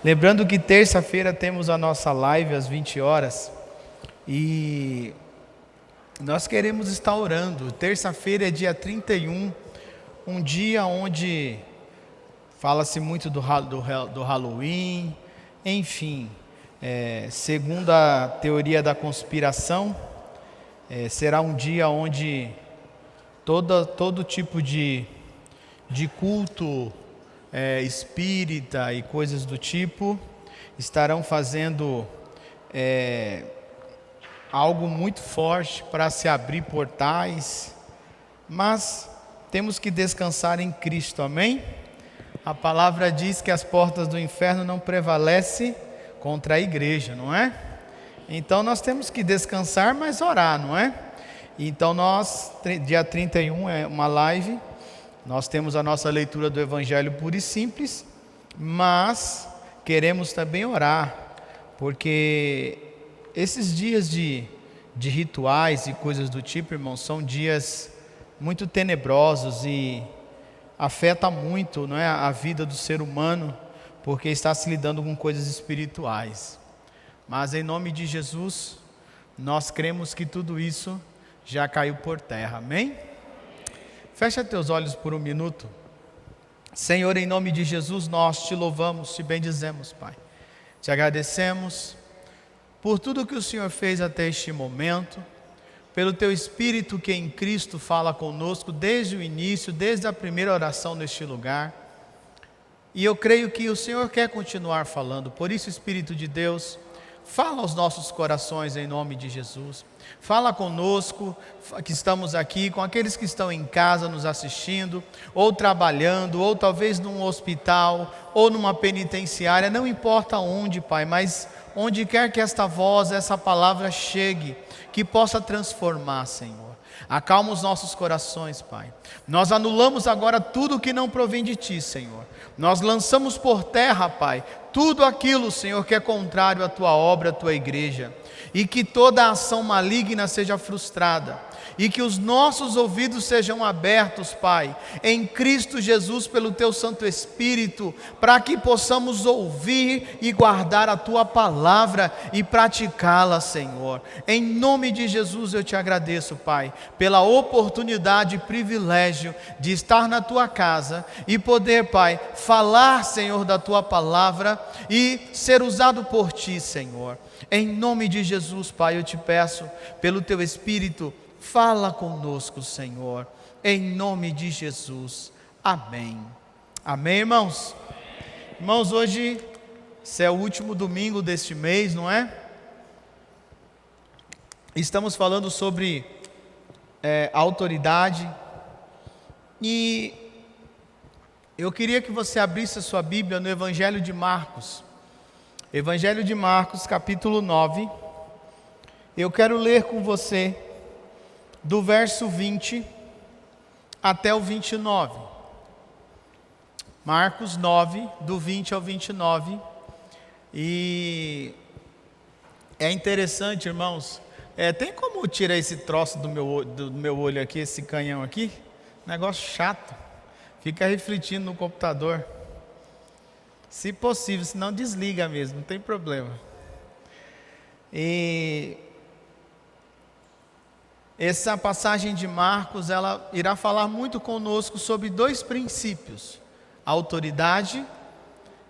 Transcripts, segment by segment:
Lembrando que terça-feira temos a nossa live às 20 horas e nós queremos estar orando. Terça-feira é dia 31, um dia onde fala-se muito do Halloween, enfim, segundo a teoria da conspiração, será um dia onde todo tipo de culto espírita e coisas do tipo estarão fazendo algo muito forte para se abrir portais, mas temos que descansar em Cristo, amém? A palavra diz que as portas do inferno não prevalecem contra a igreja, não é? Então nós temos que descansar, mas orar, não é? Então dia 31 é uma live, nós temos a nossa leitura do Evangelho puro e simples, mas queremos também orar, porque esses dias de rituais e coisas do tipo, irmãos, são dias muito tenebrosos e afeta muito, não é, a vida do ser humano, porque está se lidando com coisas espirituais. Mas em nome de Jesus, nós cremos que tudo isso já caiu por terra, amém? Fecha teus olhos por um minuto. Senhor, em nome de Jesus, nós te louvamos, te bendizemos, Pai. Te agradecemos por tudo que o Senhor fez até este momento, pelo teu Espírito que em Cristo fala conosco desde o início, desde a primeira oração neste lugar. E eu creio que o Senhor quer continuar falando, por isso, Espírito de Deus, fala aos nossos corações em nome de Jesus. Fala conosco, que estamos aqui, com aqueles que estão em casa nos assistindo, ou trabalhando, ou talvez num hospital, ou numa penitenciária, não importa onde, Pai, mas onde quer que esta voz, essa palavra chegue, que possa transformar, Senhor. Acalma os nossos corações, Pai. Nós anulamos agora tudo que não provém de Ti, Senhor. Nós lançamos por terra, Pai, tudo aquilo, Senhor, que é contrário à Tua obra, à Tua igreja. E que toda ação maligna seja frustrada. E que os nossos ouvidos sejam abertos, Pai, em Cristo Jesus, pelo Teu Santo Espírito, para que possamos ouvir e guardar a Tua palavra e praticá-la, Senhor. Em nome de Jesus eu te agradeço, Pai, pela oportunidade e privilégio de estar na Tua casa e poder, Pai, falar, Senhor, da Tua palavra e ser usado por Ti, Senhor. Em nome de Jesus, Pai, eu te peço, pelo Teu Espírito, fala conosco, Senhor, em nome de Jesus, amém. Amém, irmãos? Irmãos, hoje, esse é o último domingo deste mês, não é? Estamos falando sobre autoridade, e eu queria que você abrisse a sua Bíblia no Evangelho de Marcos, Evangelho de Marcos, capítulo 9, eu quero ler com você, do verso 20 até o 29, Marcos 9, do 20 ao 29, e é interessante, irmãos, tem como tirar esse troço do meu olho aqui, esse canhão aqui? Negócio chato, fica refletindo no computador, se possível, senão desliga mesmo, não tem problema. E essa passagem de Marcos, ela irá falar muito conosco sobre dois princípios: a autoridade,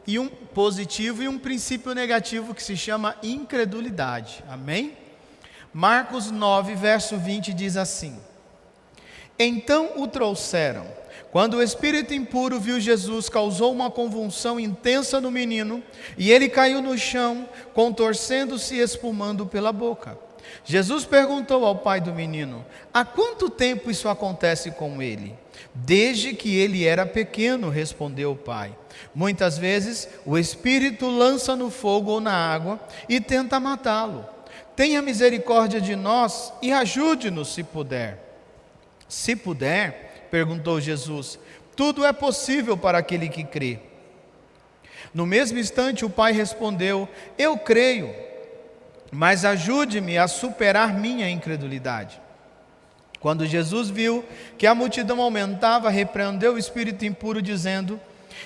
e um positivo e um princípio negativo que se chama incredulidade, amém? Marcos 9, verso 20 diz assim: Então o trouxeram. Quando o espírito impuro viu Jesus, causou uma convulsão intensa no menino, e ele caiu no chão, contorcendo-se e espumando pela boca. Jesus perguntou ao pai do menino: há quanto tempo isso acontece com ele? Desde que ele era pequeno, respondeu o pai. Muitas vezes o espírito lança no fogo ou na água e tenta matá-lo. Tenha misericórdia de nós e ajude-nos se puder. Se puder, perguntou Jesus, tudo é possível para aquele que crê. No mesmo instante o pai respondeu: eu creio, mas ajude-me a superar minha incredulidade. Quando Jesus viu que a multidão aumentava, repreendeu o espírito impuro, dizendo: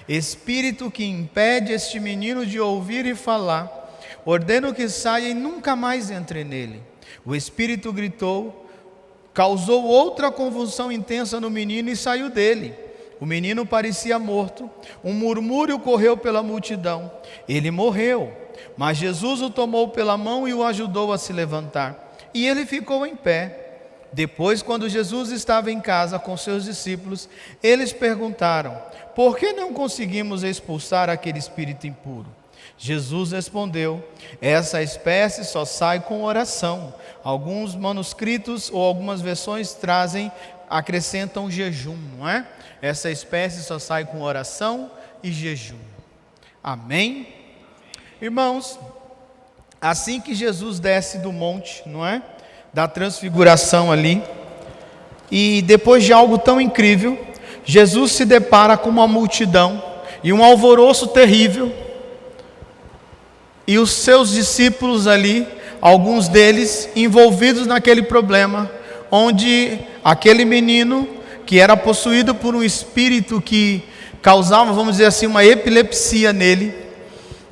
espírito que impede este menino de ouvir e falar, ordeno que saia e nunca mais entre nele. O espírito gritou, causou outra convulsão intensa no menino e saiu dele. O menino parecia morto, um murmúrio correu pela multidão. Ele morreu, mas Jesus o tomou pela mão e o ajudou a se levantar. E ele ficou em pé. Depois, quando Jesus estava em casa com seus discípulos, eles perguntaram: por que não conseguimos expulsar aquele espírito impuro? Jesus respondeu: essa espécie só sai com oração. Alguns manuscritos ou algumas versões acrescentam jejum, não é? Essa espécie só sai com oração e jejum. Amém? Irmãos, assim que Jesus desce do monte, não é? Da transfiguração ali, e depois de algo tão incrível, Jesus se depara com uma multidão e um alvoroço terrível, e os seus discípulos ali, alguns deles envolvidos naquele problema, onde aquele menino que era possuído por um espírito que causava, vamos dizer assim, uma epilepsia nele,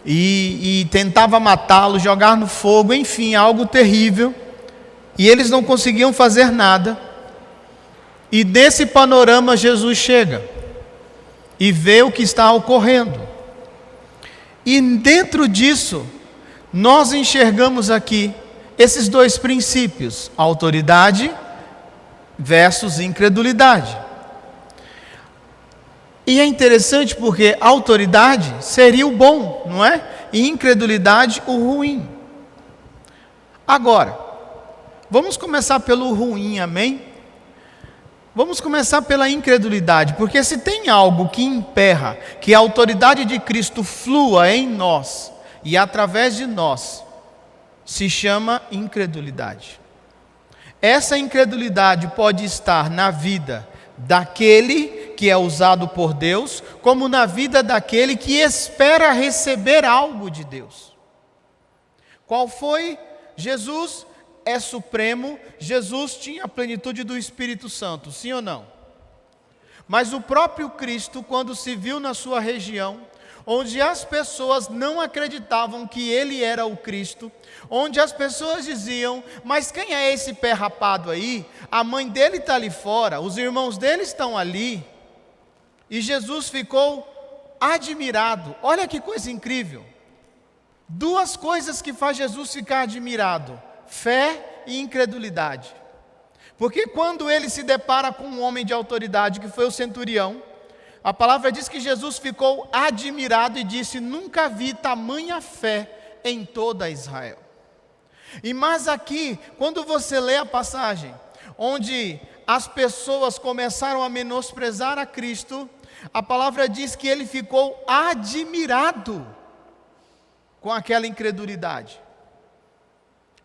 e tentava matá-lo, jogar no fogo, enfim, algo terrível, e eles não conseguiam fazer nada. E nesse panorama Jesus chega e vê o que está ocorrendo, e dentro disso nós enxergamos aqui esses dois princípios: autoridade versus incredulidade. E é interessante porque autoridade seria o bom, não é? E incredulidade o ruim. Agora, vamos começar pelo ruim, amém? Vamos começar pela incredulidade, porque se tem algo que emperra que a autoridade de Cristo flua em nós e através de nós, se chama incredulidade. Essa incredulidade pode estar na vida daquele que é usado por Deus, como na vida daquele que espera receber algo de Deus. Qual foi? Jesus é supremo, Jesus tinha a plenitude do Espírito Santo, sim ou não? Mas o próprio Cristo, quando se viu na sua região, onde as pessoas não acreditavam que ele era o Cristo, onde as pessoas diziam: mas quem é esse pé rapado aí? A mãe dele está ali fora, os irmãos dele estão ali. E Jesus ficou admirado. Olha que coisa incrível. Duas coisas que faz Jesus ficar admirado: fé e incredulidade. Porque quando ele se depara com um homem de autoridade, que foi o centurião, a palavra diz que Jesus ficou admirado e disse: nunca vi tamanha fé em toda Israel. E mas aqui, quando você lê a passagem, onde as pessoas começaram a menosprezar a Cristo, a palavra diz que ele ficou admirado com aquela incredulidade.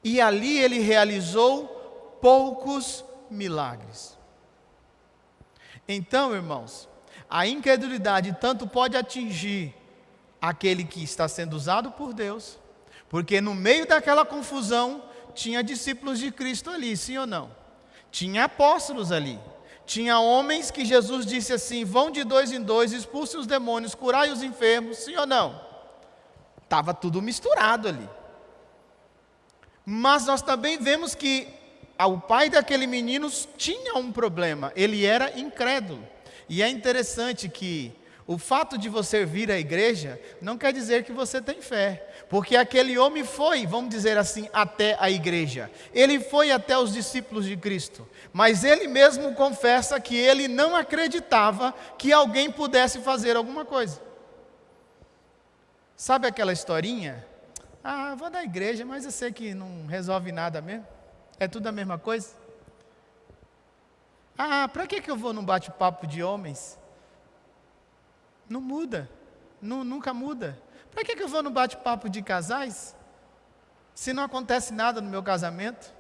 E ali ele realizou poucos milagres. Então, irmãos, a incredulidade tanto pode atingir aquele que está sendo usado por Deus, porque no meio daquela confusão tinha discípulos de Cristo ali, sim ou não? Tinha apóstolos ali, tinha homens que Jesus disse assim: vão de 2 em 2, expulsem os demônios, curai os enfermos, sim ou não? Estava tudo misturado ali. Mas nós também vemos que o pai daquele menino tinha um problema, ele era incrédulo. E é interessante que o fato de você vir à igreja não quer dizer que você tem fé, porque aquele homem foi, vamos dizer assim, até a igreja, ele foi até os discípulos de Cristo, mas ele mesmo confessa que ele não acreditava que alguém pudesse fazer alguma coisa. Sabe aquela historinha? Ah, vou da igreja, mas eu sei que não resolve nada mesmo, é tudo a mesma coisa. Ah, para que eu vou num bate-papo de homens? Não muda, nunca muda. Para que eu vou no bate-papo de casais? Se não acontece nada no meu casamento?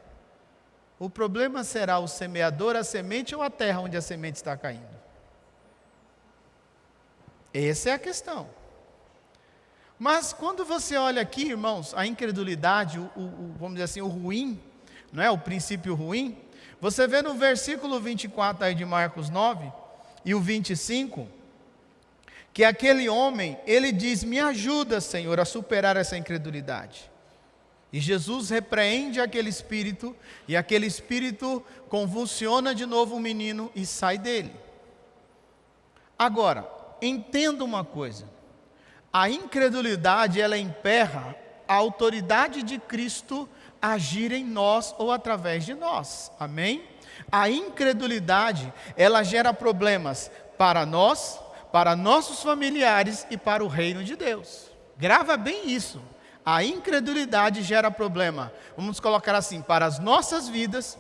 O problema será o semeador, a semente ou a terra onde a semente está caindo? Essa é a questão. Mas quando você olha aqui, irmãos, a incredulidade, vamos dizer assim, o ruim, não é? O princípio ruim, você vê no versículo 24 aí de Marcos 9 e o 25, que aquele homem, ele diz: me ajuda, Senhor, a superar essa incredulidade. E Jesus repreende aquele espírito, e aquele espírito convulsiona de novo o menino e sai dele. Agora, entenda uma coisa: a incredulidade, ela emperra a autoridade de Cristo agir em nós ou através de nós, amém? A incredulidade, ela gera problemas para nós, para nossos familiares e para o reino de Deus. Grava bem isso. A incredulidade gera problema, vamos colocar assim, para as nossas vidas,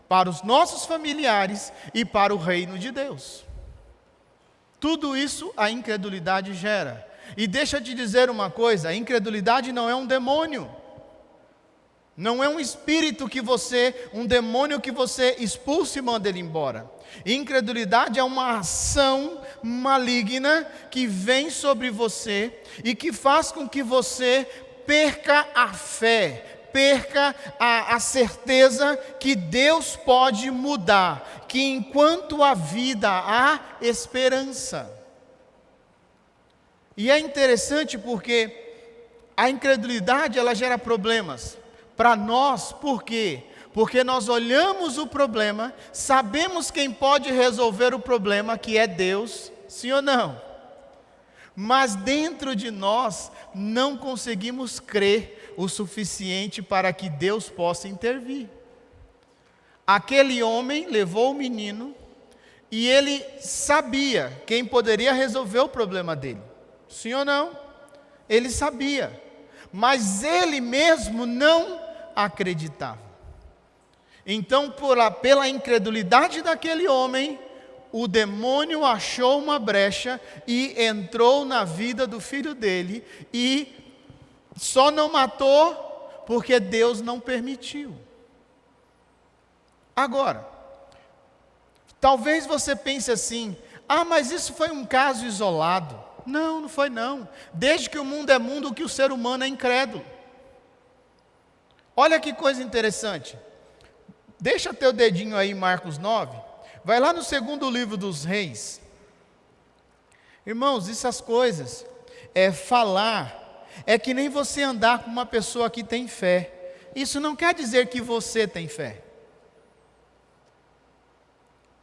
para os nossos familiares e para o reino de Deus. Tudo isso a incredulidade gera. E deixa eu te dizer uma coisa: a incredulidade não é um demônio. Não é um espírito um demônio que você expulsa e manda ele embora. Incredulidade é uma ação maligna que vem sobre você e que faz com que você perca a fé, perca a certeza que Deus pode mudar, que enquanto há vida há esperança. E é interessante porque a incredulidade, ela gera problemas para nós. Por quê? Porque nós olhamos o problema, sabemos quem pode resolver o problema, que é Deus, sim ou não? Mas dentro de nós não conseguimos crer o suficiente para que Deus possa intervir. Aquele homem levou o menino e ele sabia quem poderia resolver o problema dele, sim ou não? Ele sabia, mas ele mesmo não acreditava. Então, pela incredulidade daquele homem, o demônio achou uma brecha e entrou na vida do filho dele, e só não matou porque Deus não permitiu. Agora, talvez você pense assim: mas isso foi um caso isolado. Não, não foi não. Desde que o mundo é mundo, que o ser humano é incrédulo. Olha que coisa interessante. Deixa teu dedinho aí em Marcos 9. Vai lá no segundo livro dos Reis. Irmãos, essas coisas, falar, é que nem você andar com uma pessoa que tem fé. Isso não quer dizer que você tem fé.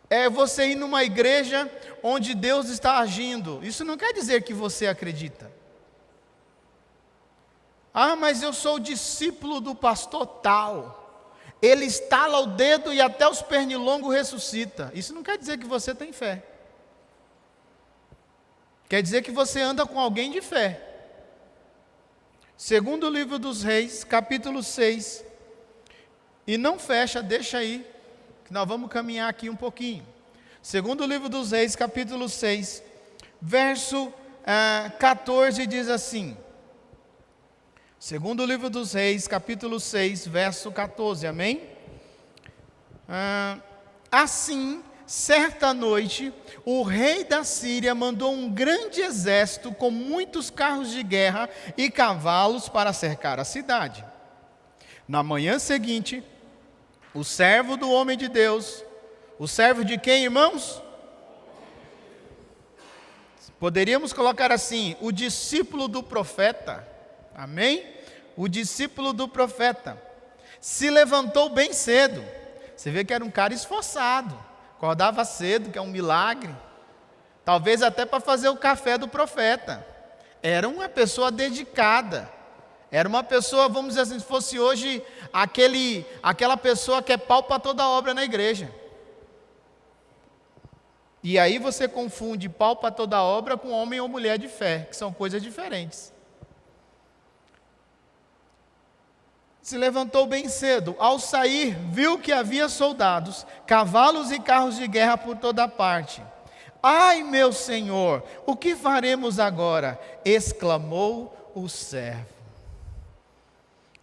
É você ir numa igreja onde Deus está agindo. Isso não quer dizer que você acredita. Mas eu sou discípulo do pastor tal. Ele estala o dedo e até os pernilongos ressuscita. Isso não quer dizer que você tem fé. Quer dizer que você anda com alguém de fé. Segundo livro dos Reis, capítulo 6. E não fecha, deixa aí, que nós vamos caminhar aqui um pouquinho. Segundo livro dos Reis, capítulo 6, verso 14, diz assim. Segundo livro dos Reis, capítulo 6, verso 14, amém? Assim, certa noite, o rei da Síria mandou um grande exército com muitos carros de guerra e cavalos para cercar a cidade. Na manhã seguinte, o servo do homem de Deus, o servo de quem, irmãos? Poderíamos colocar assim: o discípulo do profeta, amém? O discípulo do profeta se levantou bem cedo. Você vê que era um cara esforçado, acordava cedo, que é um milagre, talvez até para fazer o café do profeta. Era uma pessoa dedicada, era uma pessoa, vamos dizer assim, se fosse hoje aquela pessoa que é pau para toda obra na igreja. E aí você confunde pau para toda obra com homem ou mulher de fé, que são coisas diferentes. Se levantou bem cedo. Ao sair, viu que havia soldados, cavalos e carros de guerra por toda parte. Ai, meu senhor, o que faremos agora? Exclamou o servo.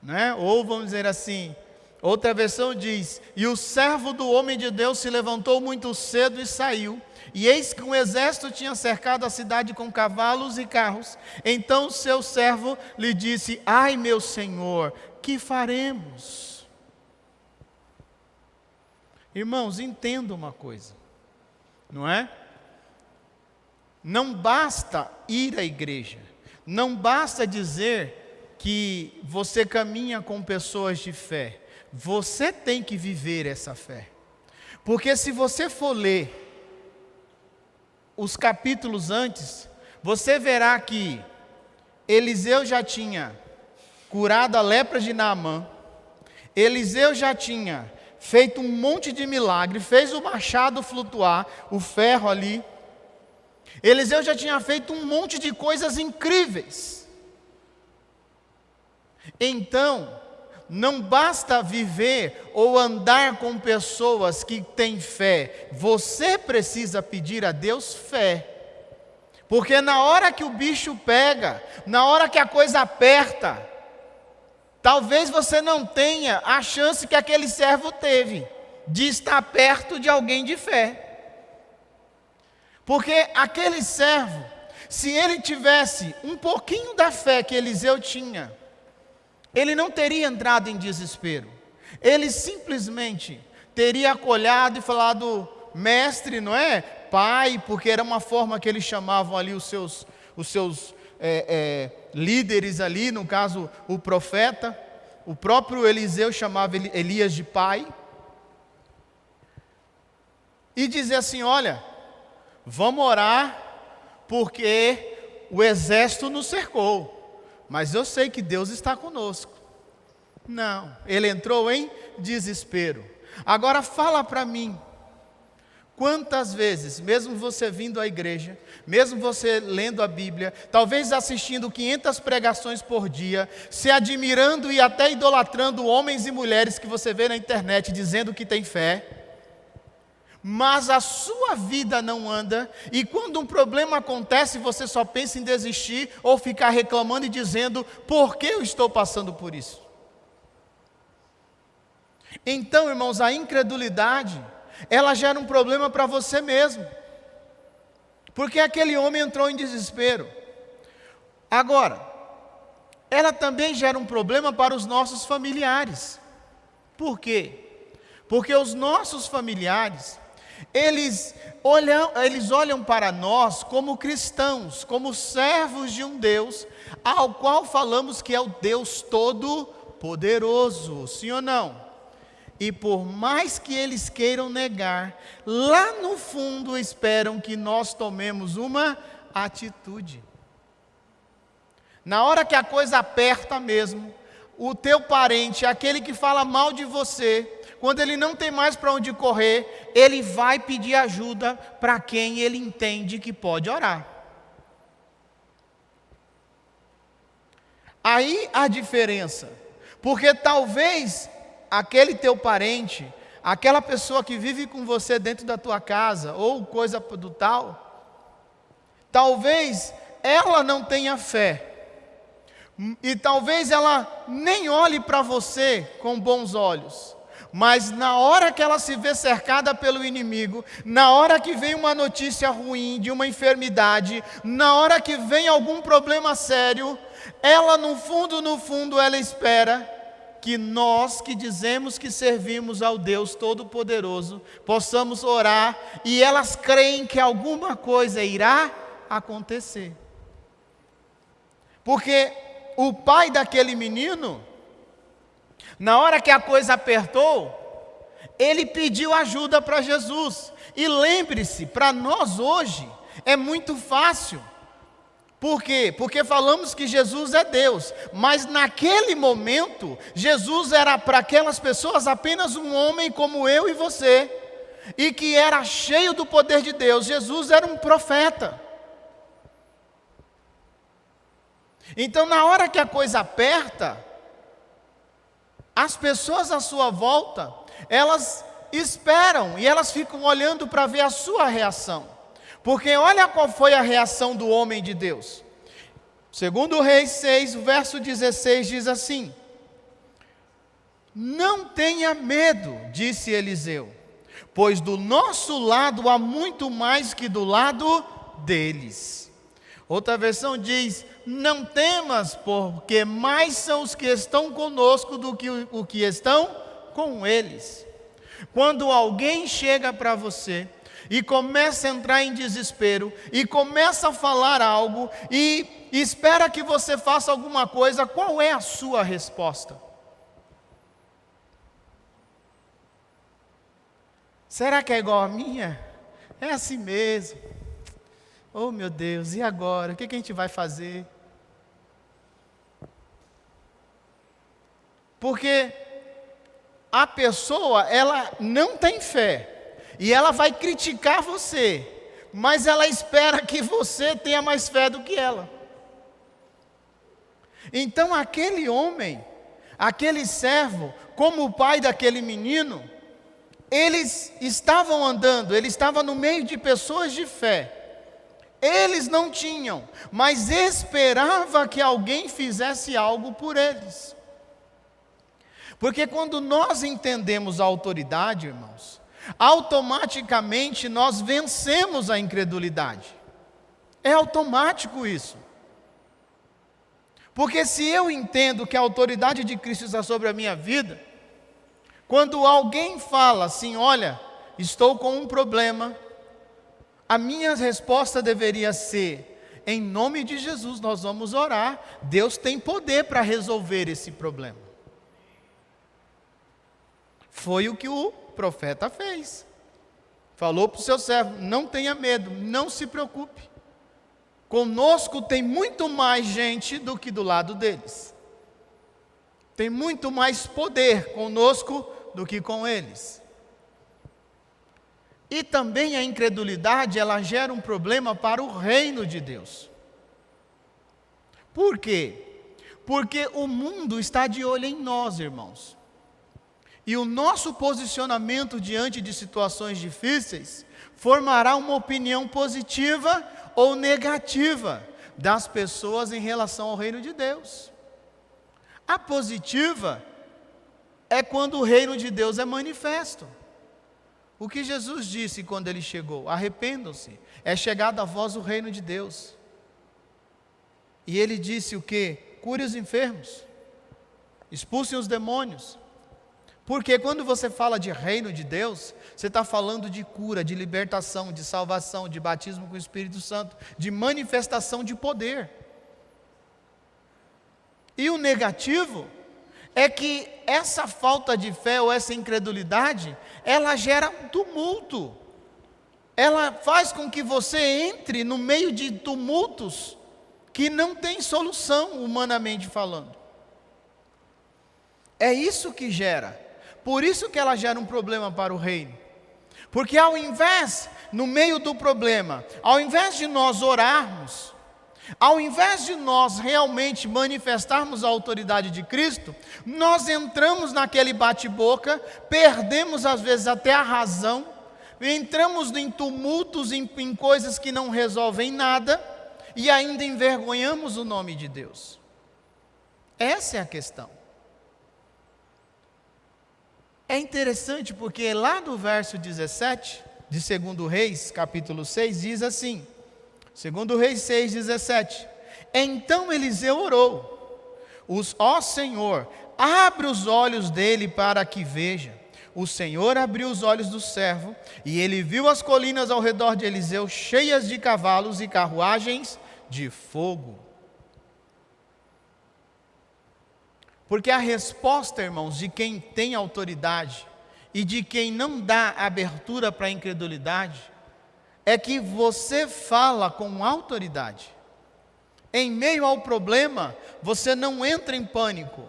Né? Ou vamos dizer assim, outra versão diz: e o servo do homem de Deus se levantou muito cedo e saiu. E eis que um exército tinha cercado a cidade com cavalos e carros. Então o seu servo lhe disse: ai, meu senhor, que faremos? Irmãos, entenda uma coisa, não é? Não basta ir à igreja, não basta dizer que você caminha com pessoas de fé, você tem que viver essa fé. Porque se você for ler os capítulos antes, você verá que Eliseu já tinha curado a lepra de Naamã, Eliseu já tinha feito um monte de milagre, fez o machado flutuar, o ferro ali. Eliseu já tinha feito um monte de coisas incríveis. Então, não basta viver ou andar com pessoas que têm fé, você precisa pedir a Deus fé. Porque na hora que o bicho pega, na hora que a coisa aperta, talvez você não tenha a chance que aquele servo teve, de estar perto de alguém de fé. Porque aquele servo, se ele tivesse um pouquinho da fé que Eliseu tinha, ele não teria entrado em desespero. Ele simplesmente teria acolhado e falado, mestre, não é? Pai, porque era uma forma que eles chamavam ali os seus líderes ali, no caso o profeta. O próprio Eliseu chamava Elias de pai. E dizer assim, olha, vamos orar, porque o exército nos cercou. Mas eu sei que Deus está conosco. Não, ele entrou em desespero. Agora fala para mim, quantas vezes, mesmo você vindo à igreja, mesmo você lendo a Bíblia, talvez assistindo 500 pregações por dia, se admirando e até idolatrando homens e mulheres que você vê na internet dizendo que tem fé, mas a sua vida não anda, e quando um problema acontece, você só pensa em desistir ou ficar reclamando e dizendo, por que eu estou passando por isso? Então, irmãos, a incredulidade, ela gera um problema para você mesmo, porque aquele homem entrou em desespero. Agora, ela também gera um problema para os nossos familiares. Por quê? Porque os nossos familiares, eles olham para nós como cristãos, como servos de um Deus, ao qual falamos que é o Deus Todo-Poderoso, sim ou não? E por mais que eles queiram negar, lá no fundo esperam que nós tomemos uma atitude. Na hora que a coisa aperta mesmo, o teu parente, aquele que fala mal de você, quando ele não tem mais para onde correr, ele vai pedir ajuda para quem ele entende que pode orar. Aí a diferença, porque talvez aquele teu parente, aquela pessoa que vive com você dentro da tua casa, ou coisa do tal, talvez ela não tenha fé, e talvez ela nem olhe para você com bons olhos, mas na hora que ela se vê cercada pelo inimigo, na hora que vem uma notícia ruim de uma enfermidade, na hora que vem algum problema sério, ela no fundo, ela espera que nós que dizemos que servimos ao Deus Todo-Poderoso, possamos orar, e elas creem que alguma coisa irá acontecer. Porque o pai daquele menino, na hora que a coisa apertou, ele pediu ajuda para Jesus. E lembre-se, para nós hoje, é muito fácil. Por quê? Porque falamos que Jesus é Deus, mas naquele momento, Jesus era para aquelas pessoas apenas um homem como eu e você, e que era cheio do poder de Deus. Jesus era um profeta. Então, na hora que a coisa aperta, as pessoas à sua volta, elas esperam e elas ficam olhando para ver a sua reação. Porque olha qual foi a reação do homem de Deus. Segundo Reis 6, o verso 16 diz assim: não tenha medo, disse Eliseu, pois do nosso lado há muito mais que do lado deles. Outra versão diz: não temas, porque mais são os que estão conosco do que o que estão com eles. Quando alguém chega para você e começa a entrar em desespero, e começa a falar algo, e espera que você faça alguma coisa, qual é a sua resposta? Será que é igual a minha? É assim mesmo. Oh meu Deus, e agora? O que a gente vai fazer? Porque a pessoa, ela não tem fé, e ela vai criticar você, mas ela espera que você tenha mais fé do que ela. Então aquele homem, aquele servo, como o pai daquele menino, eles estavam andando, ele estava no meio de pessoas de fé. Eles não tinham, mas esperava que alguém fizesse algo por eles. Porque quando nós entendemos a autoridade, irmãos, automaticamente nós vencemos a incredulidade. É automático isso. Porque se eu entendo que a autoridade de Cristo está sobre a minha vida, quando alguém fala assim, olha, estou com um problema, a minha resposta deveria ser, em nome de Jesus nós vamos orar, Deus tem poder para resolver esse problema. Foi o que o profeta fez. Falou para o seu servo, não tenha medo, não se preocupe. Conosco tem muito mais gente do que do lado deles. Tem muito mais poder conosco do que com eles. E também a incredulidade, ela gera um problema para o reino de Deus. Por quê? Porque o mundo está de olho em nós, irmãos. E o nosso posicionamento diante de situações difíceis formará uma opinião positiva ou negativa das pessoas em relação ao reino de Deus. A positiva é quando o reino de Deus é manifesto. O que Jesus disse quando ele chegou? Arrependam-se, é chegado a vós o reino de Deus. E ele disse o quê? Cure os enfermos, expulsem os demônios. Porque quando você fala de reino de Deus, você está falando de cura, de libertação, de salvação, de batismo com o Espírito Santo, de manifestação de poder. E o negativo é que essa falta de fé ou essa incredulidade, ela gera um tumulto. Ela faz com que você entre no meio de tumultos que não tem solução, humanamente falando. É isso que gera. Por isso que ela gera um problema para o reino. Porque ao invés, no meio do problema, ao invés de nós orarmos, ao invés de nós realmente manifestarmos a autoridade de Cristo, nós entramos naquele bate-boca, perdemos às vezes até a razão, entramos em tumultos, em coisas que não resolvem nada, e ainda envergonhamos o nome de Deus. Essa é a questão. É interessante porque lá no verso 17 de 2 Reis, capítulo 6, diz assim, 2 Reis 6, 17, então Eliseu orou, ó Senhor, abre os olhos dele para que veja. O Senhor abriu os olhos do servo, e ele viu as colinas ao redor de Eliseu, cheias de cavalos e carruagens de fogo. Porque a resposta, irmãos, de quem tem autoridade e de quem não dá abertura para a incredulidade, é que você fala com autoridade. Em meio ao problema, você não entra em pânico.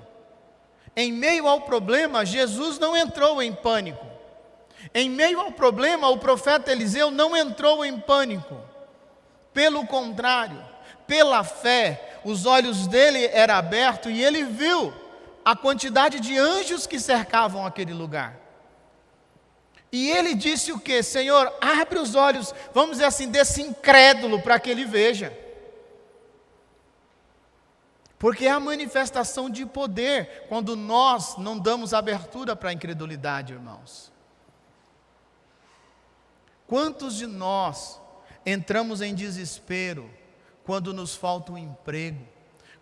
Em meio ao problema, Jesus não entrou em pânico. Em meio ao problema, o profeta Eliseu não entrou em pânico. Pelo contrário, pela fé, os olhos dele eram abertos e ele viu a quantidade de anjos que cercavam aquele lugar. E ele disse o quê? Senhor, abre os olhos, vamos dizer assim, desse incrédulo para que ele veja. Porque é a manifestação de poder quando nós não damos abertura para a incredulidade, irmãos. Quantos de nós entramos em desespero quando nos falta um emprego?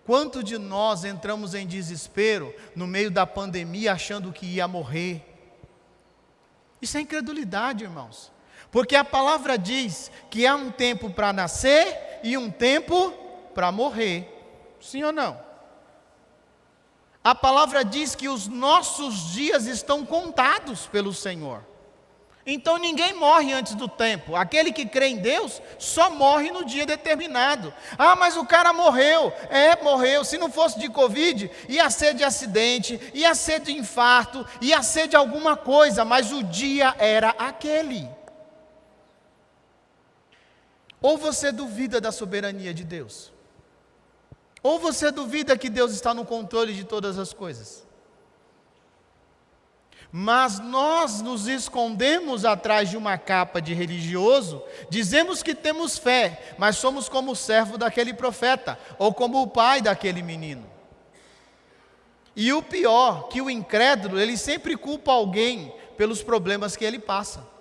Quantos de nós entramos em desespero no meio da pandemia achando que ia morrer? Isso é incredulidade, irmãos. Porque a palavra diz que há um tempo para nascer e um tempo para morrer. Sim ou não? A palavra diz que os nossos dias estão contados pelo Senhor. Então ninguém morre antes do tempo. Aquele que crê em Deus só morre no dia determinado. Ah, mas o cara morreu. Morreu. Se não fosse de Covid, ia ser de acidente, ia ser de infarto, ia ser de alguma coisa, mas o dia era aquele. Ou você duvida da soberania de Deus, ou você duvida que Deus está no controle de todas as coisas. Mas nós nos escondemos atrás de uma capa de religioso, dizemos que temos fé, mas somos como o servo daquele profeta, ou como o pai daquele menino. E o pior, que o incrédulo, ele sempre culpa alguém pelos problemas que ele passa.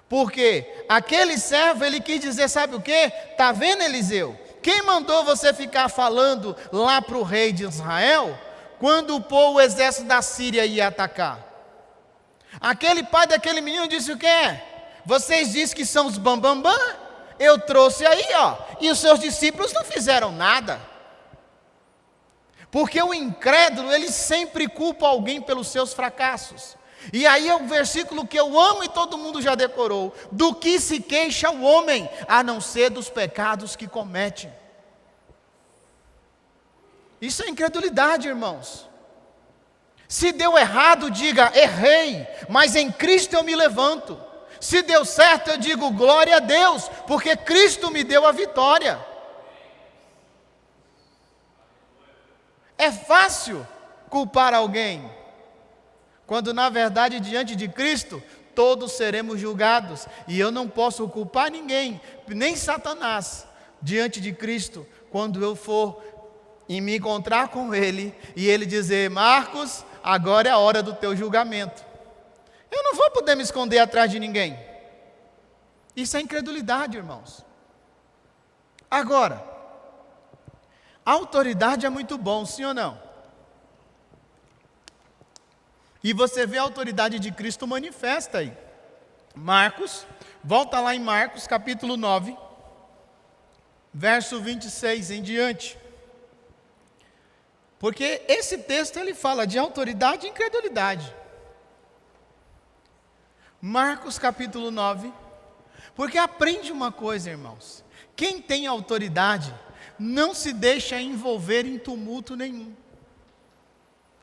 Porque aquele servo, ele quis dizer, sabe o quê? Está vendo, Eliseu? Quem mandou você ficar falando lá para o rei de Israel, quando o exército da Síria ia atacar? Aquele pai daquele menino disse o quê? Vocês dizem que são os bambambam? Eu trouxe aí, e os seus discípulos não fizeram nada. Porque o incrédulo, ele sempre culpa alguém pelos seus fracassos. E aí é o versículo que eu amo e todo mundo já decorou: do que se queixa o homem, a não ser dos pecados que comete. Isso é incredulidade, irmãos. Se deu errado, diga: errei, mas em Cristo eu me levanto. Se deu certo, eu digo: glória a Deus, porque Cristo me deu a vitória. É fácil culpar alguém, quando na verdade diante de Cristo todos seremos julgados. E eu não posso culpar ninguém, nem Satanás, diante de Cristo, quando eu for e me encontrar com Ele, e Ele dizer: Marcos, agora é a hora do teu julgamento. Eu não vou poder me esconder atrás de ninguém. Isso é incredulidade, irmãos. Agora, a autoridade é muito bom, sim ou não? E você vê a autoridade de Cristo manifesta aí. Marcos, volta lá em Marcos capítulo 9, verso 26 em diante. Porque esse texto ele fala de autoridade e incredulidade. Marcos capítulo 9. Porque aprende uma coisa, irmãos: quem tem autoridade não se deixa envolver em tumulto nenhum.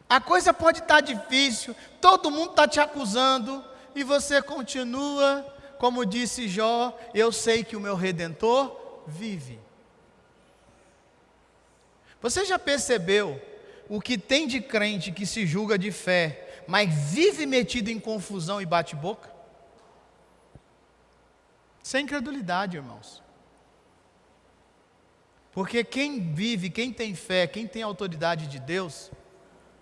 A coisa pode estar difícil, todo mundo está te acusando, e você continua, como disse Jó: eu sei que o meu Redentor vive. Você já percebeu o que tem de crente que se julga de fé, mas vive metido em confusão e bate-boca? Isso é incredulidade, irmãos. Porque quem vive, quem tem fé, quem tem autoridade de Deus,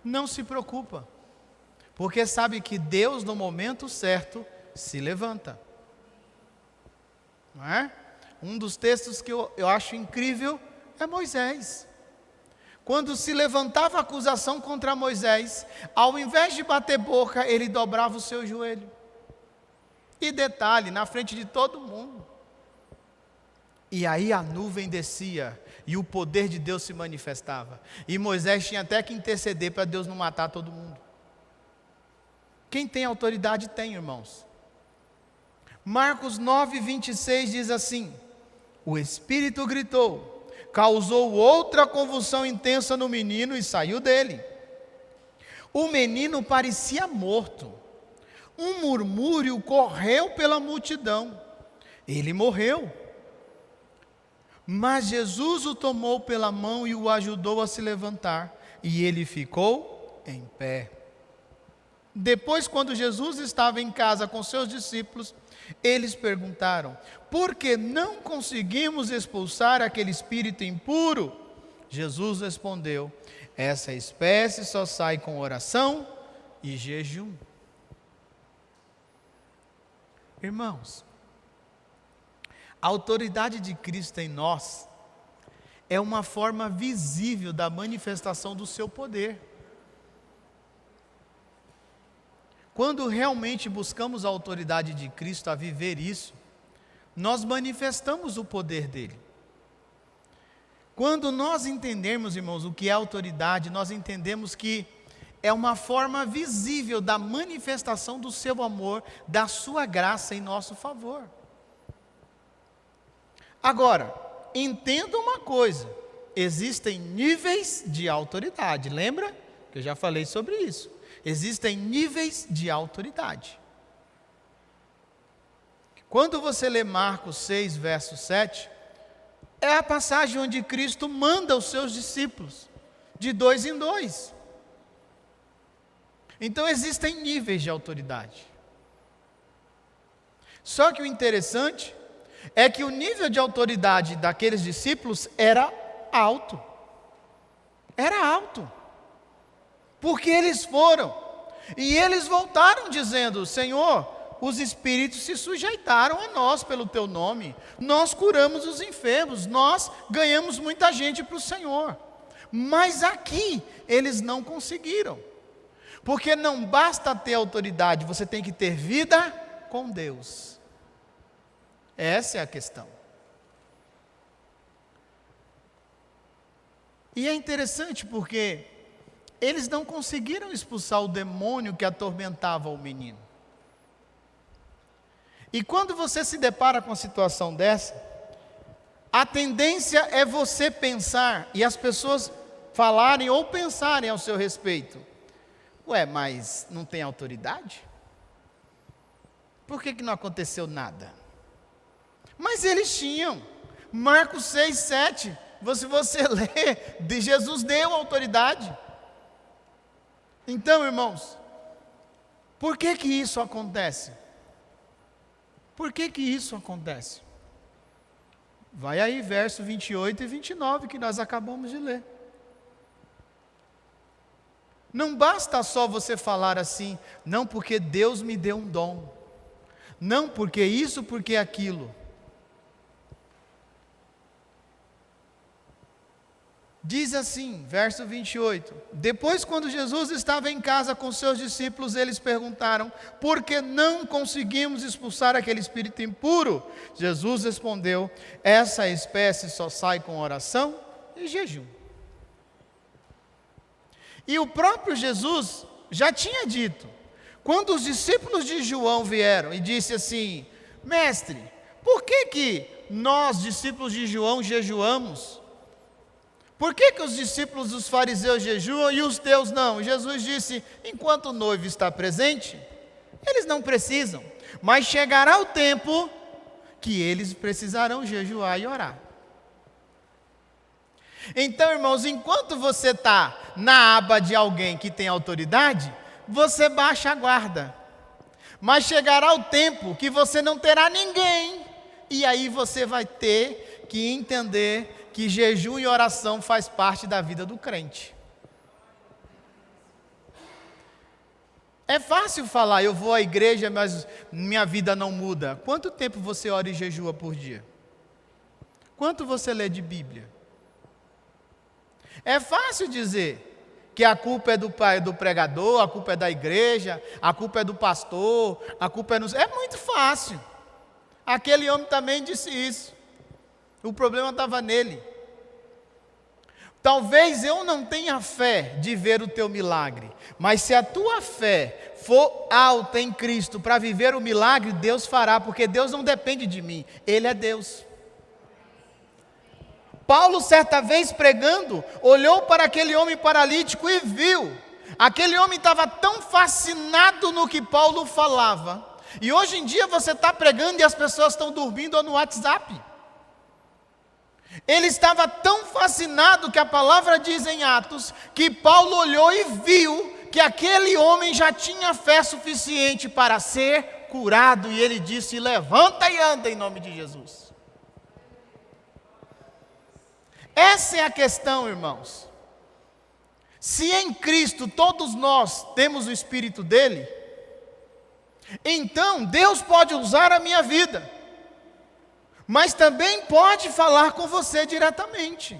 não se preocupa, porque sabe que Deus no momento certo se levanta. Não é? Um dos textos que eu acho incrível é Moisés. Quando se levantava a acusação contra Moisés, ao invés de bater boca, ele dobrava o seu joelho. E detalhe, na frente de todo mundo. E aí a nuvem descia, e o poder de Deus se manifestava. E Moisés tinha até que interceder para Deus não matar todo mundo. Quem tem autoridade tem, irmãos. Marcos 9, 26 diz assim: o Espírito gritou, causou outra convulsão intensa no menino e saiu dele. O menino parecia morto. Um murmúrio correu pela multidão. Ele morreu. Mas Jesus o tomou pela mão e o ajudou a se levantar. E ele ficou em pé. Depois, quando Jesus estava em casa com seus discípulos, eles perguntaram: por que não conseguimos expulsar aquele espírito impuro? Jesus respondeu: essa espécie só sai com oração e jejum. Irmãos, a autoridade de Cristo em nós é uma forma visível da manifestação do seu poder. Quando realmente buscamos a autoridade de Cristo a viver isso, nós manifestamos o poder dele. Quando nós entendermos, irmãos, o que é autoridade, nós entendemos que é uma forma visível da manifestação do seu amor, da sua graça em nosso favor. Agora, entenda uma coisa, existem níveis de autoridade, lembra? Que eu já falei sobre isso. Existem níveis de autoridade. Quando você lê Marcos 6, verso 7, é a passagem onde Cristo manda os seus discípulos, de 2 em 2. Então existem níveis de autoridade. Só que o interessante é que o nível de autoridade daqueles discípulos era alto. Era alto. Porque eles foram, e eles voltaram dizendo: Senhor, os espíritos se sujeitaram a nós pelo teu nome, nós curamos os enfermos, nós ganhamos muita gente para o Senhor. Mas aqui eles não conseguiram, porque não basta ter autoridade, você tem que ter vida com Deus. Essa é a questão. E é interessante porque eles não conseguiram expulsar o demônio que atormentava o menino. E quando você se depara com uma situação dessa, a tendência é você pensar, e as pessoas falarem ou pensarem ao seu respeito: ué, mas não tem autoridade? Por que não aconteceu nada? Mas eles tinham. Marcos 6, 7, se você ler, Jesus deu autoridade. Então, irmãos, por que isso acontece? Por que isso acontece? Vai aí, verso 28 e 29, que nós acabamos de ler. Não basta só você falar assim: não, porque Deus me deu um dom, não, porque isso, porque aquilo. Diz assim, verso 28, depois, quando Jesus estava em casa com seus discípulos, eles perguntaram: por que não conseguimos expulsar aquele espírito impuro? Jesus respondeu: essa espécie só sai com oração e jejum. E o próprio Jesus já tinha dito, quando os discípulos de João vieram e disse assim: mestre, por que nós, discípulos de João, jejuamos? Por que os discípulos dos fariseus jejuam e os teus não? Jesus disse: enquanto o noivo está presente, eles não precisam, mas chegará o tempo que eles precisarão jejuar e orar. Então, irmãos, enquanto você está na aba de alguém que tem autoridade, você baixa a guarda. Mas chegará o tempo que você não terá ninguém, e aí você vai ter que entender que jejum e oração faz parte da vida do crente. É fácil falar: eu vou à igreja, mas minha vida não muda. Quanto tempo você ora e jejua por dia? Quanto você lê de Bíblia? É fácil dizer que a culpa é do pregador, a culpa é da igreja, a culpa é do pastor, a culpa é... É muito fácil. Aquele homem também disse isso. O problema estava nele. Talvez eu não tenha fé de ver o teu milagre, mas se a tua fé for alta em Cristo para viver o milagre, Deus fará, porque Deus não depende de mim, Ele é Deus. Paulo, certa vez pregando, olhou para aquele homem paralítico e viu. Aquele homem estava tão fascinado no que Paulo falava. E hoje em dia você está pregando e as pessoas estão dormindo no WhatsApp. Ele estava tão fascinado que a palavra diz em Atos, que Paulo olhou e viu que aquele homem já tinha fé suficiente para ser curado. E ele disse: levanta e anda em nome de Jesus. Essa é a questão, irmãos. Se em Cristo todos nós temos o Espírito dele, então Deus pode usar a minha vida, mas também pode falar com você diretamente.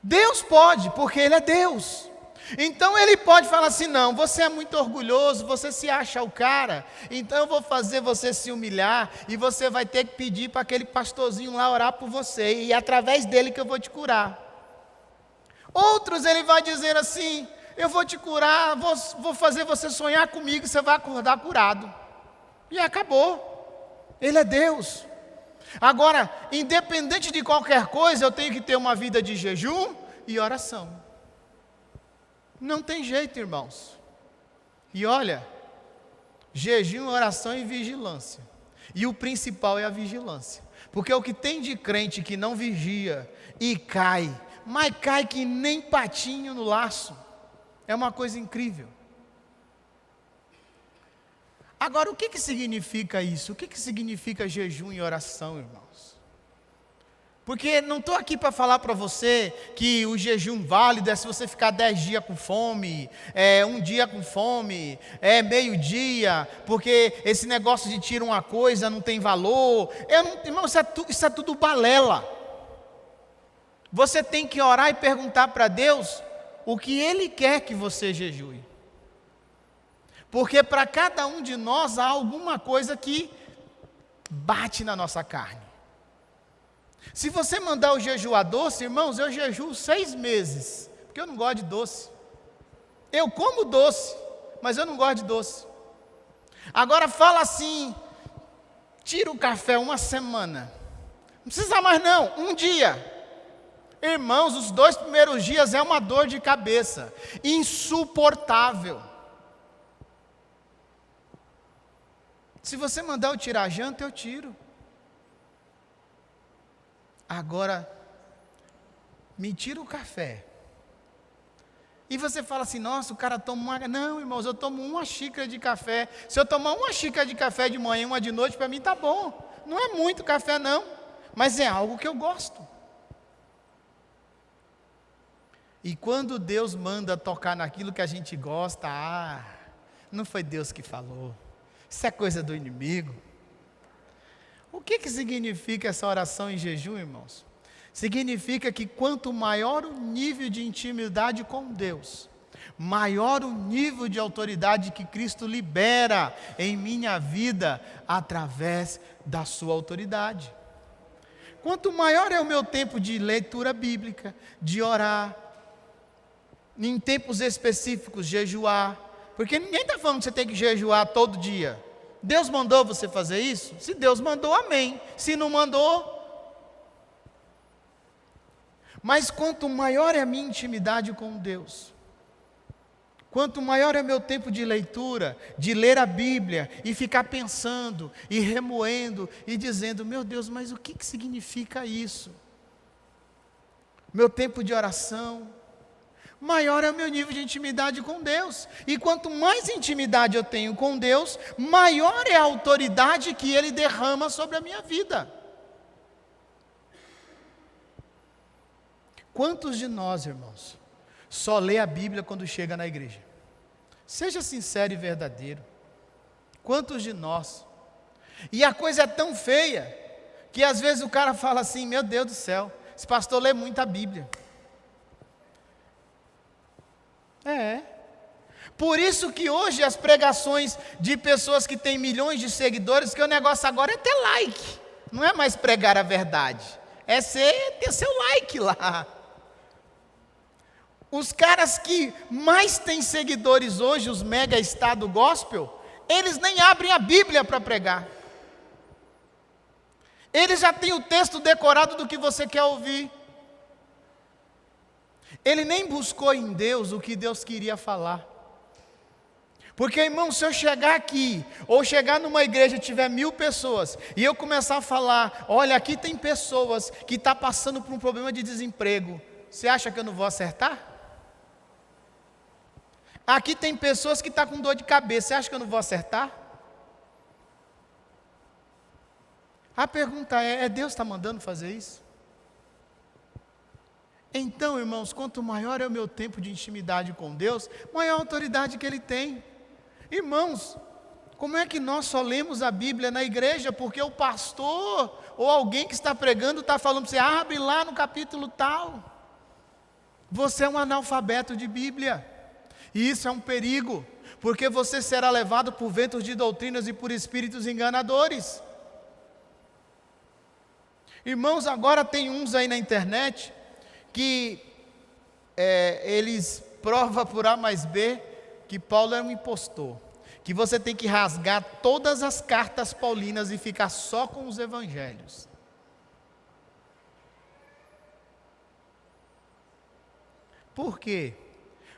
Deus pode, porque Ele é Deus. Então ele pode falar assim: não, você é muito orgulhoso, você se acha o cara, então eu vou fazer você se humilhar, e você vai ter que pedir para aquele pastorzinho lá orar por você, e é através dele que eu vou te curar. Outros ele vai dizer assim: eu vou te curar, vou fazer você sonhar comigo, você vai acordar curado. E acabou. Ele é Deus. Agora, independente de qualquer coisa, eu tenho que ter uma vida de jejum e oração. Não tem jeito, irmãos. E olha, jejum, oração e vigilância. E o principal é a vigilância. Porque o que tem de crente que não vigia e cai, mas cai que nem patinho no laço, é uma coisa incrível. Agora, o que significa isso? O que significa jejum e oração, irmãos? Porque não estou aqui para falar para você que o jejum válido é se você ficar 10 dias com fome, um dia com fome, meio-dia, porque esse negócio de tira uma coisa não tem valor. Irmão, isso é tudo balela. Você tem que orar e perguntar para Deus o que Ele quer que você jejue. Porque para cada um de nós há alguma coisa que bate na nossa carne. Se você mandar eu jejuar doce, irmãos, eu jejuo 6 meses, porque eu não gosto de doce. Eu como doce, mas eu não gosto de doce. Agora fala assim: tira o café uma semana. Não precisa mais não, um dia. Irmãos, os 2 primeiros dias é uma dor de cabeça, insuportável. Se você mandar eu tirar a janta, eu tiro. Agora, me tira o café. E você fala assim: nossa, o cara toma uma... Não, irmãos, eu tomo uma xícara de café. Se eu tomar uma xícara de café de manhã e uma de noite, para mim está bom. Não é muito café não, mas é algo que eu gosto. E quando Deus manda tocar naquilo que a gente gosta, não foi Deus que falou. Isso é coisa do inimigo. O que significa essa oração em jejum, irmãos? Significa que quanto maior o nível de intimidade com Deus, maior o nível de autoridade que Cristo libera em minha vida através da sua autoridade. Quanto maior é o meu tempo de leitura bíblica, de orar, em tempos específicos jejuar, porque ninguém está falando que você tem que jejuar todo dia. Deus mandou você fazer isso? Se Deus mandou, amém. Se não mandou... Mas quanto maior é a minha intimidade com Deus, quanto maior é o meu tempo de leitura, de ler a Bíblia e ficar pensando e remoendo e dizendo: meu Deus, mas o que significa isso? Meu tempo de oração, maior é o meu nível de intimidade com Deus. E quanto mais intimidade eu tenho com Deus, maior é a autoridade que Ele derrama sobre a minha vida. Quantos de nós, irmãos, só lê a Bíblia quando chega na igreja? Seja sincero e verdadeiro. Quantos de nós? E a coisa é tão feia, que às vezes o cara fala assim: meu Deus do céu, esse pastor lê muito a Bíblia. Por isso que hoje as pregações de pessoas que têm milhões de seguidores, que o negócio agora é ter like, não é mais pregar a verdade, é ter seu like lá. Os caras que mais têm seguidores hoje, os mega estado gospel, eles nem abrem a Bíblia para pregar. Eles já têm o texto decorado do que você quer ouvir. Ele nem buscou em Deus o que Deus queria falar. Porque, irmão, se eu chegar aqui, ou chegar numa igreja e tiver 1000 pessoas, e eu começar a falar: olha, aqui tem pessoas que estão passando por um problema de desemprego, você acha que eu não vou acertar? Aqui tem pessoas que estão com dor de cabeça, você acha que eu não vou acertar? A pergunta é Deus está mandando fazer isso? Então, irmãos, quanto maior é o meu tempo de intimidade com Deus, maior a autoridade que Ele tem. Irmãos, como é que nós só lemos a Bíblia na igreja porque o pastor ou alguém que está pregando está falando para você: abre lá no capítulo tal? Você é um analfabeto de Bíblia. E isso é um perigo, porque você será levado por ventos de doutrinas e por espíritos enganadores. Irmãos, agora tem uns aí na internet que eles provam por A mais B que Paulo é um impostor, que você tem que rasgar todas as cartas paulinas e ficar só com os evangelhos. Por quê?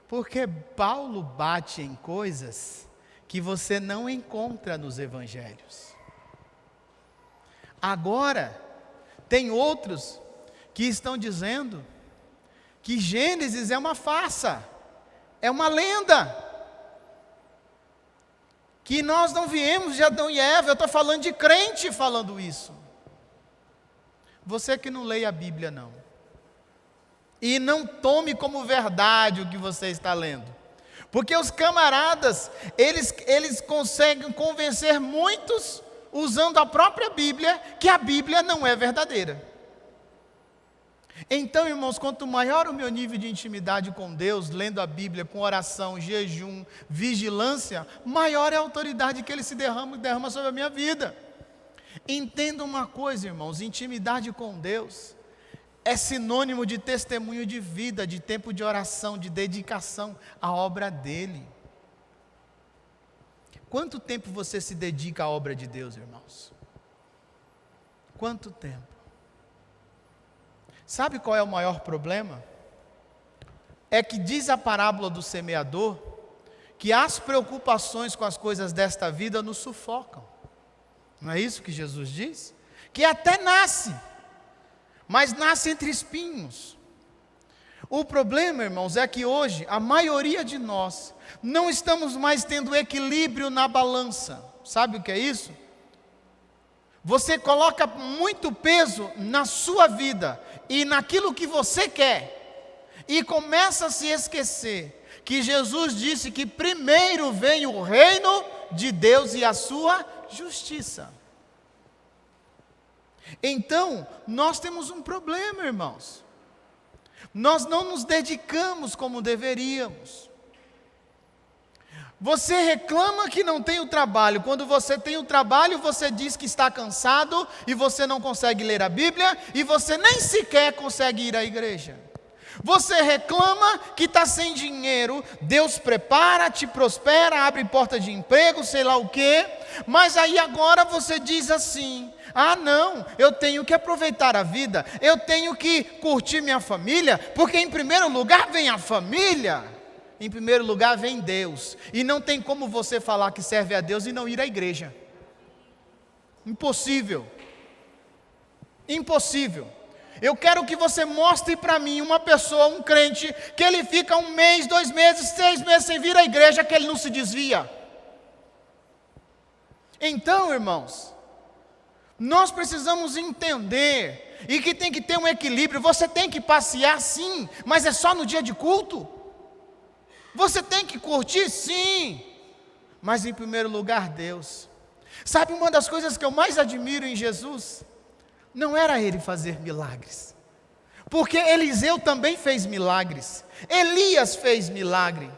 Porque Paulo bate em coisas que você não encontra nos evangelhos. Agora, tem outros que estão dizendo que Gênesis é uma farsa, é uma lenda, que nós não viemos de Adão e Eva. Eu estou falando de crente falando isso. Você que não leia a Bíblia não, e não tome como verdade o que você está lendo, porque os camaradas, eles conseguem convencer muitos, usando a própria Bíblia, que a Bíblia não é verdadeira. Então, irmãos, quanto maior o meu nível de intimidade com Deus, lendo a Bíblia, com oração, jejum, vigilância, maior é a autoridade que Ele se derrama sobre a minha vida. Entenda uma coisa, irmãos, intimidade com Deus é sinônimo de testemunho de vida, de tempo de oração, de dedicação à obra dEle. Quanto tempo você se dedica à obra de Deus, irmãos? Quanto tempo? Sabe qual é o maior problema? É que diz a parábola do semeador, que as preocupações com as coisas desta vida nos sufocam. Não é isso que Jesus diz? Que até nasce, mas nasce entre espinhos. O problema, irmãos, é que hoje a maioria de nós não estamos mais tendo equilíbrio na balança. Sabe o que é isso? Você coloca muito peso na sua vida e naquilo que você quer, e começa a se esquecer que Jesus disse que primeiro vem o reino de Deus e a sua justiça. Então, nós temos um problema, irmãos. Nós não nos dedicamos como deveríamos. Você reclama que não tem o trabalho. Quando você tem o trabalho, você diz que está cansado e você não consegue ler a Bíblia e você nem sequer consegue ir à igreja. Você reclama que está sem dinheiro. Deus prepara, te prospera, abre porta de emprego, sei lá o quê. Mas aí agora você diz assim: ah não, eu tenho que aproveitar a vida, eu tenho que curtir minha família, porque em primeiro lugar vem a família. Em primeiro lugar vem Deus, e não tem como você falar que serve a Deus e não ir à igreja. Impossível. Impossível. Eu quero que você mostre para mim uma pessoa, um crente, que ele fica 1 mês, 2 meses, 6 meses sem vir à igreja, que ele não se desvia. Então, irmãos, nós precisamos entender, e que tem que ter um equilíbrio. Você tem que passear sim, mas é só no dia de culto. Você tem que curtir sim, mas em primeiro lugar Deus. Sabe uma das coisas que eu mais admiro em Jesus? Não era Ele fazer milagres, porque Eliseu também fez milagres, Elias fez milagre.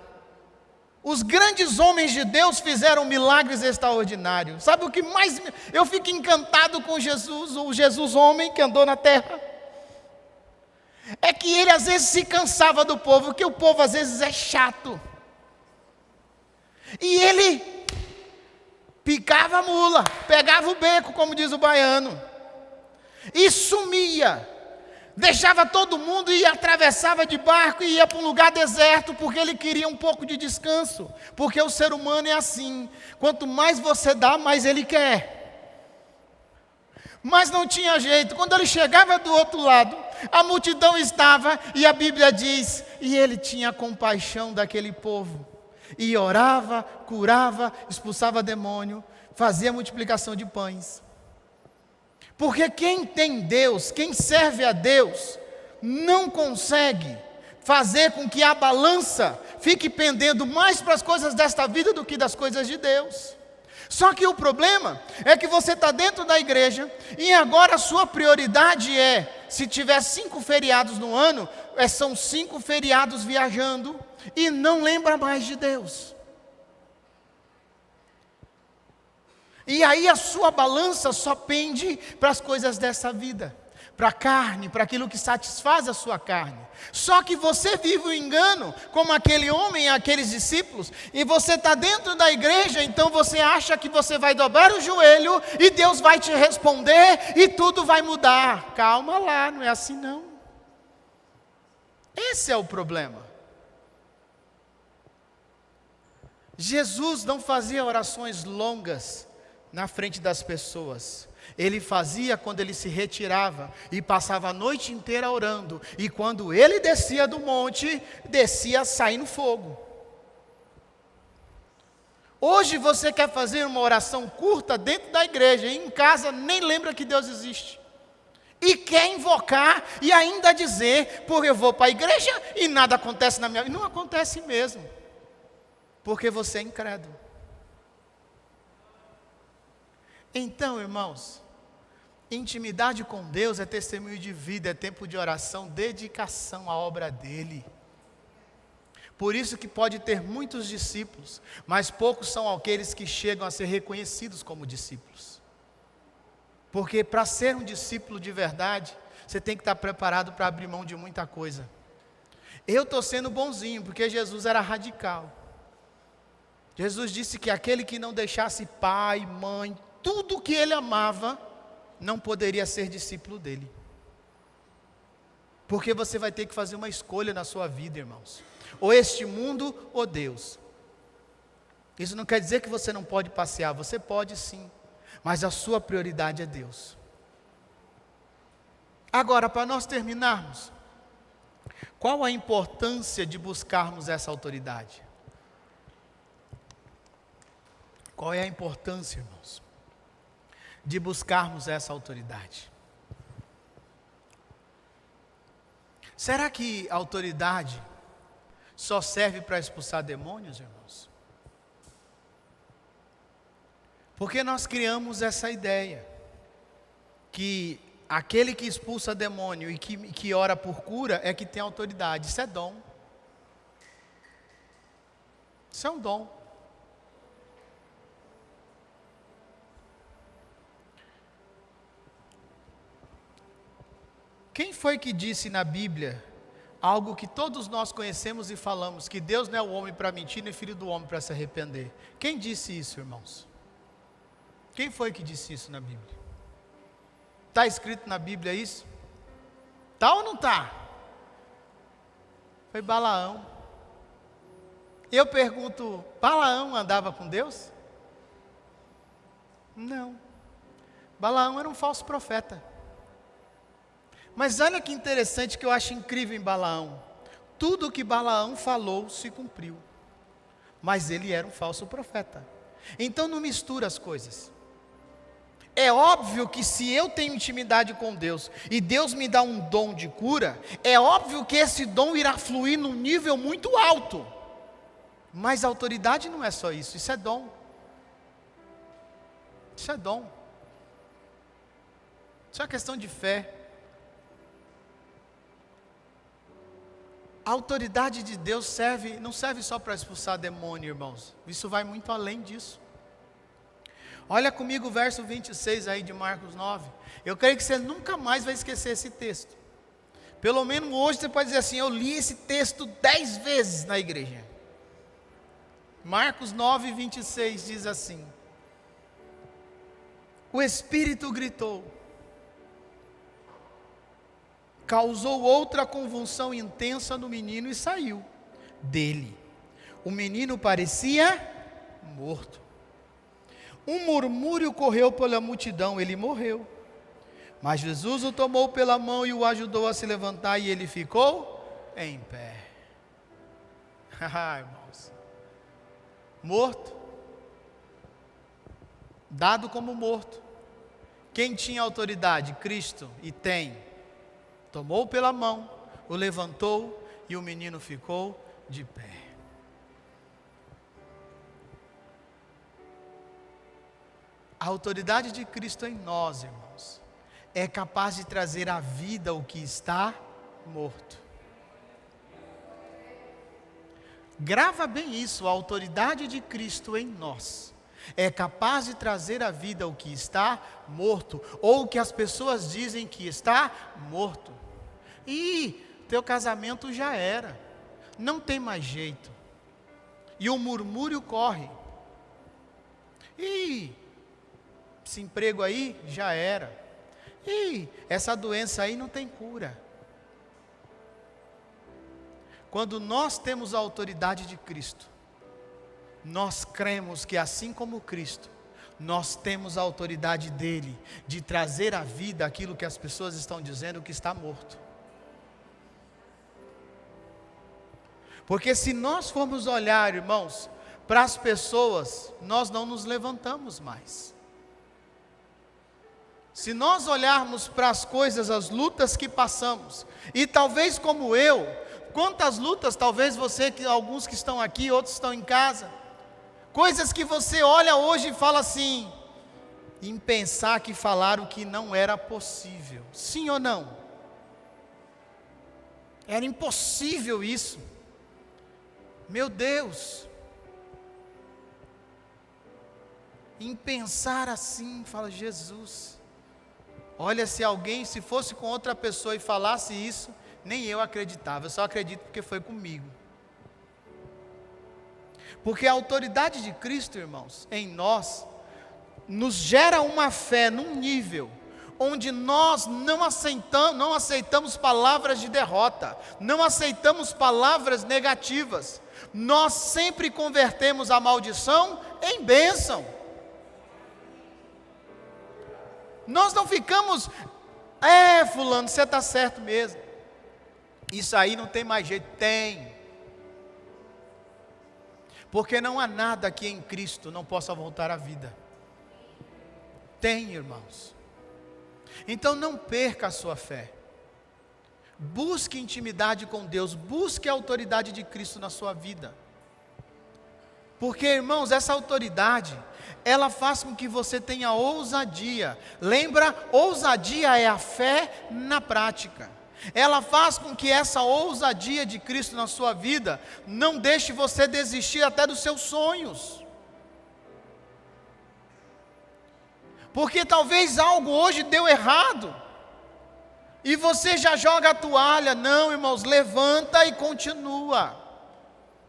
Os grandes homens de Deus fizeram milagres extraordinários. Sabe o que mais eu fico encantado com Jesus, o Jesus homem que andou na terra? É que ele às vezes se cansava do povo, porque o povo às vezes é chato. E ele picava a mula, pegava o beco, como diz o baiano, e sumia. Deixava todo mundo e atravessava de barco e ia para um lugar deserto, porque ele queria um pouco de descanso. Porque o ser humano é assim, quanto mais você dá, mais ele quer. Mas não tinha jeito. Quando ele chegava do outro lado, a multidão estava, e a Bíblia diz, e ele tinha compaixão daquele povo, e orava, curava, expulsava demônio, fazia multiplicação de pães. Porque quem tem Deus, quem serve a Deus, não consegue fazer com que a balança fique pendendo mais para as coisas desta vida do que das coisas de Deus. Só que o problema é que você está dentro da igreja e agora a sua prioridade é se tiver 5 feriados no ano, são 5 feriados viajando e não lembra mais de Deus. E aí a sua balança só pende para as coisas dessa vida, para a carne, para aquilo que satisfaz a sua carne. Só que você vive o engano, como aquele homem e aqueles discípulos, e você está dentro da igreja, então você acha que você vai dobrar o joelho e Deus vai te responder e tudo vai mudar. Calma lá, não é assim não. Esse é o problema. Jesus não fazia orações longas na frente das pessoas. Ele fazia quando ele se retirava e passava a noite inteira orando. E quando ele descia do monte, descia saindo fogo. Hoje você quer fazer uma oração curta dentro da igreja, e em casa nem lembra que Deus existe. E quer invocar e ainda dizer, porque eu vou para a igreja e nada acontece na minha vida. Não acontece mesmo, porque você é incrédulo. Então, irmãos, intimidade com Deus é testemunho de vida, é tempo de oração, dedicação à obra dEle. Por isso que pode ter muitos discípulos, mas poucos são aqueles que chegam a ser reconhecidos como discípulos. Porque para ser um discípulo de verdade, você tem que estar preparado para abrir mão de muita coisa. Eu estou sendo bonzinho, porque Jesus era radical. Jesus disse que aquele que não deixasse pai, mãe, tudo que ele amava, não poderia ser discípulo dele. Porque você vai ter que fazer uma escolha na sua vida, irmãos. Ou este mundo ou Deus. Isso não quer dizer que você não pode passear, você pode sim. Mas a sua prioridade é Deus. Agora, para nós terminarmos, qual a importância de buscarmos essa autoridade? Qual é a importância, irmãos, de buscarmos essa autoridade? Será que a autoridade só serve para expulsar demônios, irmãos? Porque nós criamos essa ideia, que aquele que expulsa demônio e que ora por cura é que tem autoridade. Isso é dom. Isso é um dom. Quem foi que disse na Bíblia algo que todos nós conhecemos e falamos, que Deus não é o homem para mentir, nem filho do homem para se arrepender? Quem disse isso, irmãos? Quem foi que disse isso na Bíblia? Está escrito na Bíblia isso? Está ou não está? Foi Balaão. Eu pergunto, Balaão andava com Deus? Não. Balaão era um falso profeta. Mas olha que interessante, que eu acho incrível em Balaão. Tudo que Balaão falou se cumpriu. Mas ele era um falso profeta. Então não mistura as coisas. É óbvio que se eu tenho intimidade com Deus e Deus me dá um dom de cura, é óbvio que esse dom irá fluir num nível muito alto. Mas a autoridade não é só isso, isso é dom. Isso é dom. Isso é uma questão de fé. A autoridade de Deus não serve só para expulsar demônio, irmãos. Isso vai muito além disso. Olha comigo o verso 26 aí de Marcos 9. Eu creio que você nunca mais vai esquecer esse texto. Pelo menos hoje você pode dizer assim, eu li esse texto 10 vezes na igreja. Marcos 9, 26 diz assim: o Espírito gritou, causou outra convulsão intensa no menino e saiu dele. O menino parecia morto. Um murmúrio correu pela multidão, ele morreu. Mas Jesus o tomou pela mão e o ajudou a se levantar, e ele ficou em pé. Irmãos, morto, dado como morto. Quem tinha autoridade? Cristo, e tem. Tomou pela mão, o levantou e o menino ficou de pé. A autoridade de Cristo em nós, irmãos, é capaz de trazer à vida o que está morto. Grava bem isso, a autoridade de Cristo em nós é capaz de trazer à vida o que está morto, ou o que as pessoas dizem que está morto. E teu casamento já era, não tem mais jeito, e o murmúrio corre, e esse emprego aí já era, e essa doença aí não tem cura. Quando nós temos a autoridade de Cristo, nós cremos que assim como Cristo, nós temos a autoridade dele, de trazer à vida aquilo que as pessoas estão dizendo que está morto. Porque se nós formos olhar, irmãos, para as pessoas, nós não nos levantamos mais. Se nós olharmos para as coisas, as lutas que passamos, e talvez como eu, quantas lutas, talvez você, alguns que estão aqui, outros estão em casa, coisas que você olha hoje e fala assim, em pensar que falaram que não era possível, sim ou não? Era impossível isso, meu Deus, em pensar assim, fala, Jesus, olha, se fosse com outra pessoa e falasse isso, nem eu acreditava, eu só acredito porque foi comigo. Porque a autoridade de Cristo, irmãos, em nós, nos gera uma fé num nível, onde nós não aceitamos palavras de derrota, não aceitamos palavras negativas, nós sempre convertemos a maldição em bênção. Nós não ficamos, fulano, você está certo mesmo, isso aí não tem mais jeito, tem, porque não há nada que em Cristo não possa voltar à vida, tem, irmãos. Então não perca a sua fé, busque intimidade com Deus, busque a autoridade de Cristo na sua vida, porque, irmãos, essa autoridade, ela faz com que você tenha ousadia. Lembra, ousadia é a fé na prática. Ela faz com que essa ousadia de Cristo na sua vida não deixe você desistir até dos seus sonhos. Porque talvez algo hoje deu errado e você já joga a toalha. Não, irmãos, levanta e continua.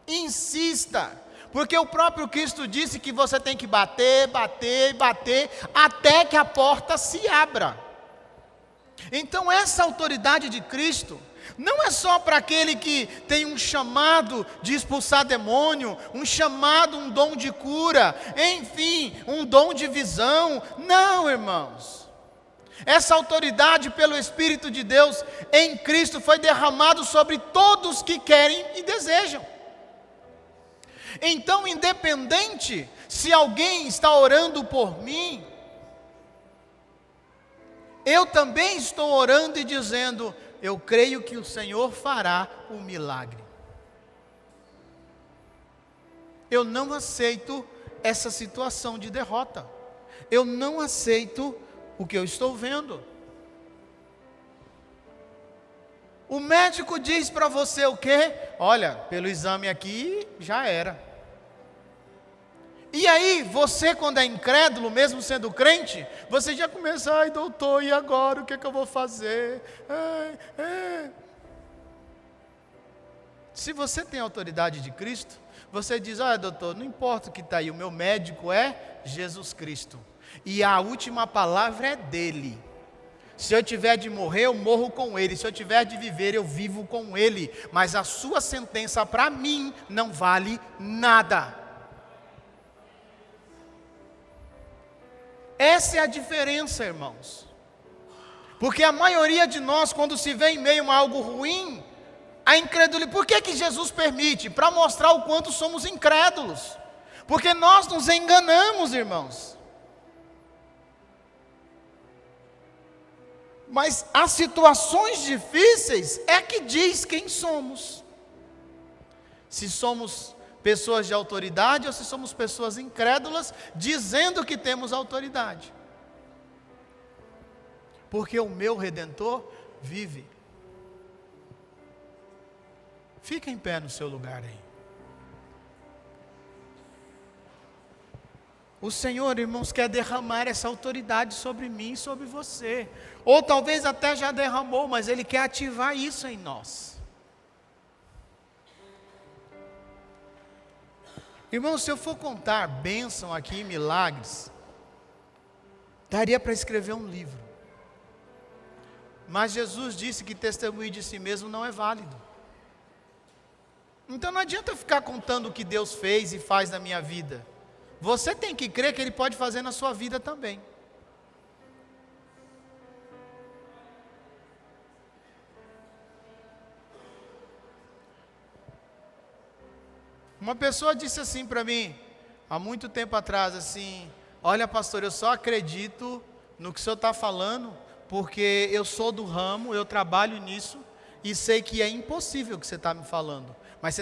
Insista. Porque o próprio Cristo disse que você tem que bater, bater, bater, até que a porta se abra. Então essa autoridade de Cristo, não é só para aquele que tem um chamado de expulsar demônio, um chamado, um dom de cura, enfim, um dom de visão. Não, irmãos. Essa autoridade pelo Espírito de Deus em Cristo foi derramado sobre todos que querem e desejam. Então, independente se alguém está orando por mim, eu também estou orando e dizendo, eu creio que o Senhor fará o milagre. Eu não aceito essa situação de derrota, eu não aceito o que eu estou vendo. O médico diz para você o quê? Olha, pelo exame aqui, já era. E aí, você quando é incrédulo, mesmo sendo crente, você já começa, ai doutor, e agora, o que é que eu vou fazer? Se você tem a autoridade de Cristo, você diz, olha doutor, não importa o que está aí, o meu médico é Jesus Cristo. E a última palavra é dele. Se eu tiver de morrer, eu morro com ele. Se eu tiver de viver, eu vivo com ele. Mas a sua sentença para mim não vale nada. Essa é a diferença, irmãos. Porque a maioria de nós, quando se vê em meio a algo ruim, a incredulidade, por que Jesus permite? Para mostrar o quanto somos incrédulos. Porque nós nos enganamos, irmãos. Mas as situações difíceis é que diz quem somos. Se somos pessoas de autoridade ou se somos pessoas incrédulas dizendo que temos autoridade. porque o meu Redentor vive. Fica em pé no seu lugar aí. O Senhor, irmãos, quer derramar essa autoridade sobre mim e sobre você. Ou talvez até já derramou, mas Ele quer ativar isso em nós. Irmãos, se eu for contar bênção aqui, milagres, daria para escrever um livro. Mas Jesus disse que testemunho de si mesmo não é válido. Então não adianta eu ficar contando o que Deus fez e faz na minha vida. Você tem que crer que Ele pode fazer na sua vida também. Uma pessoa disse assim para mim, há muito tempo atrás, assim: olha, pastor, eu só acredito no que o senhor está falando, porque eu sou do ramo, eu trabalho nisso, e sei que é impossível o que você está me falando. Mas você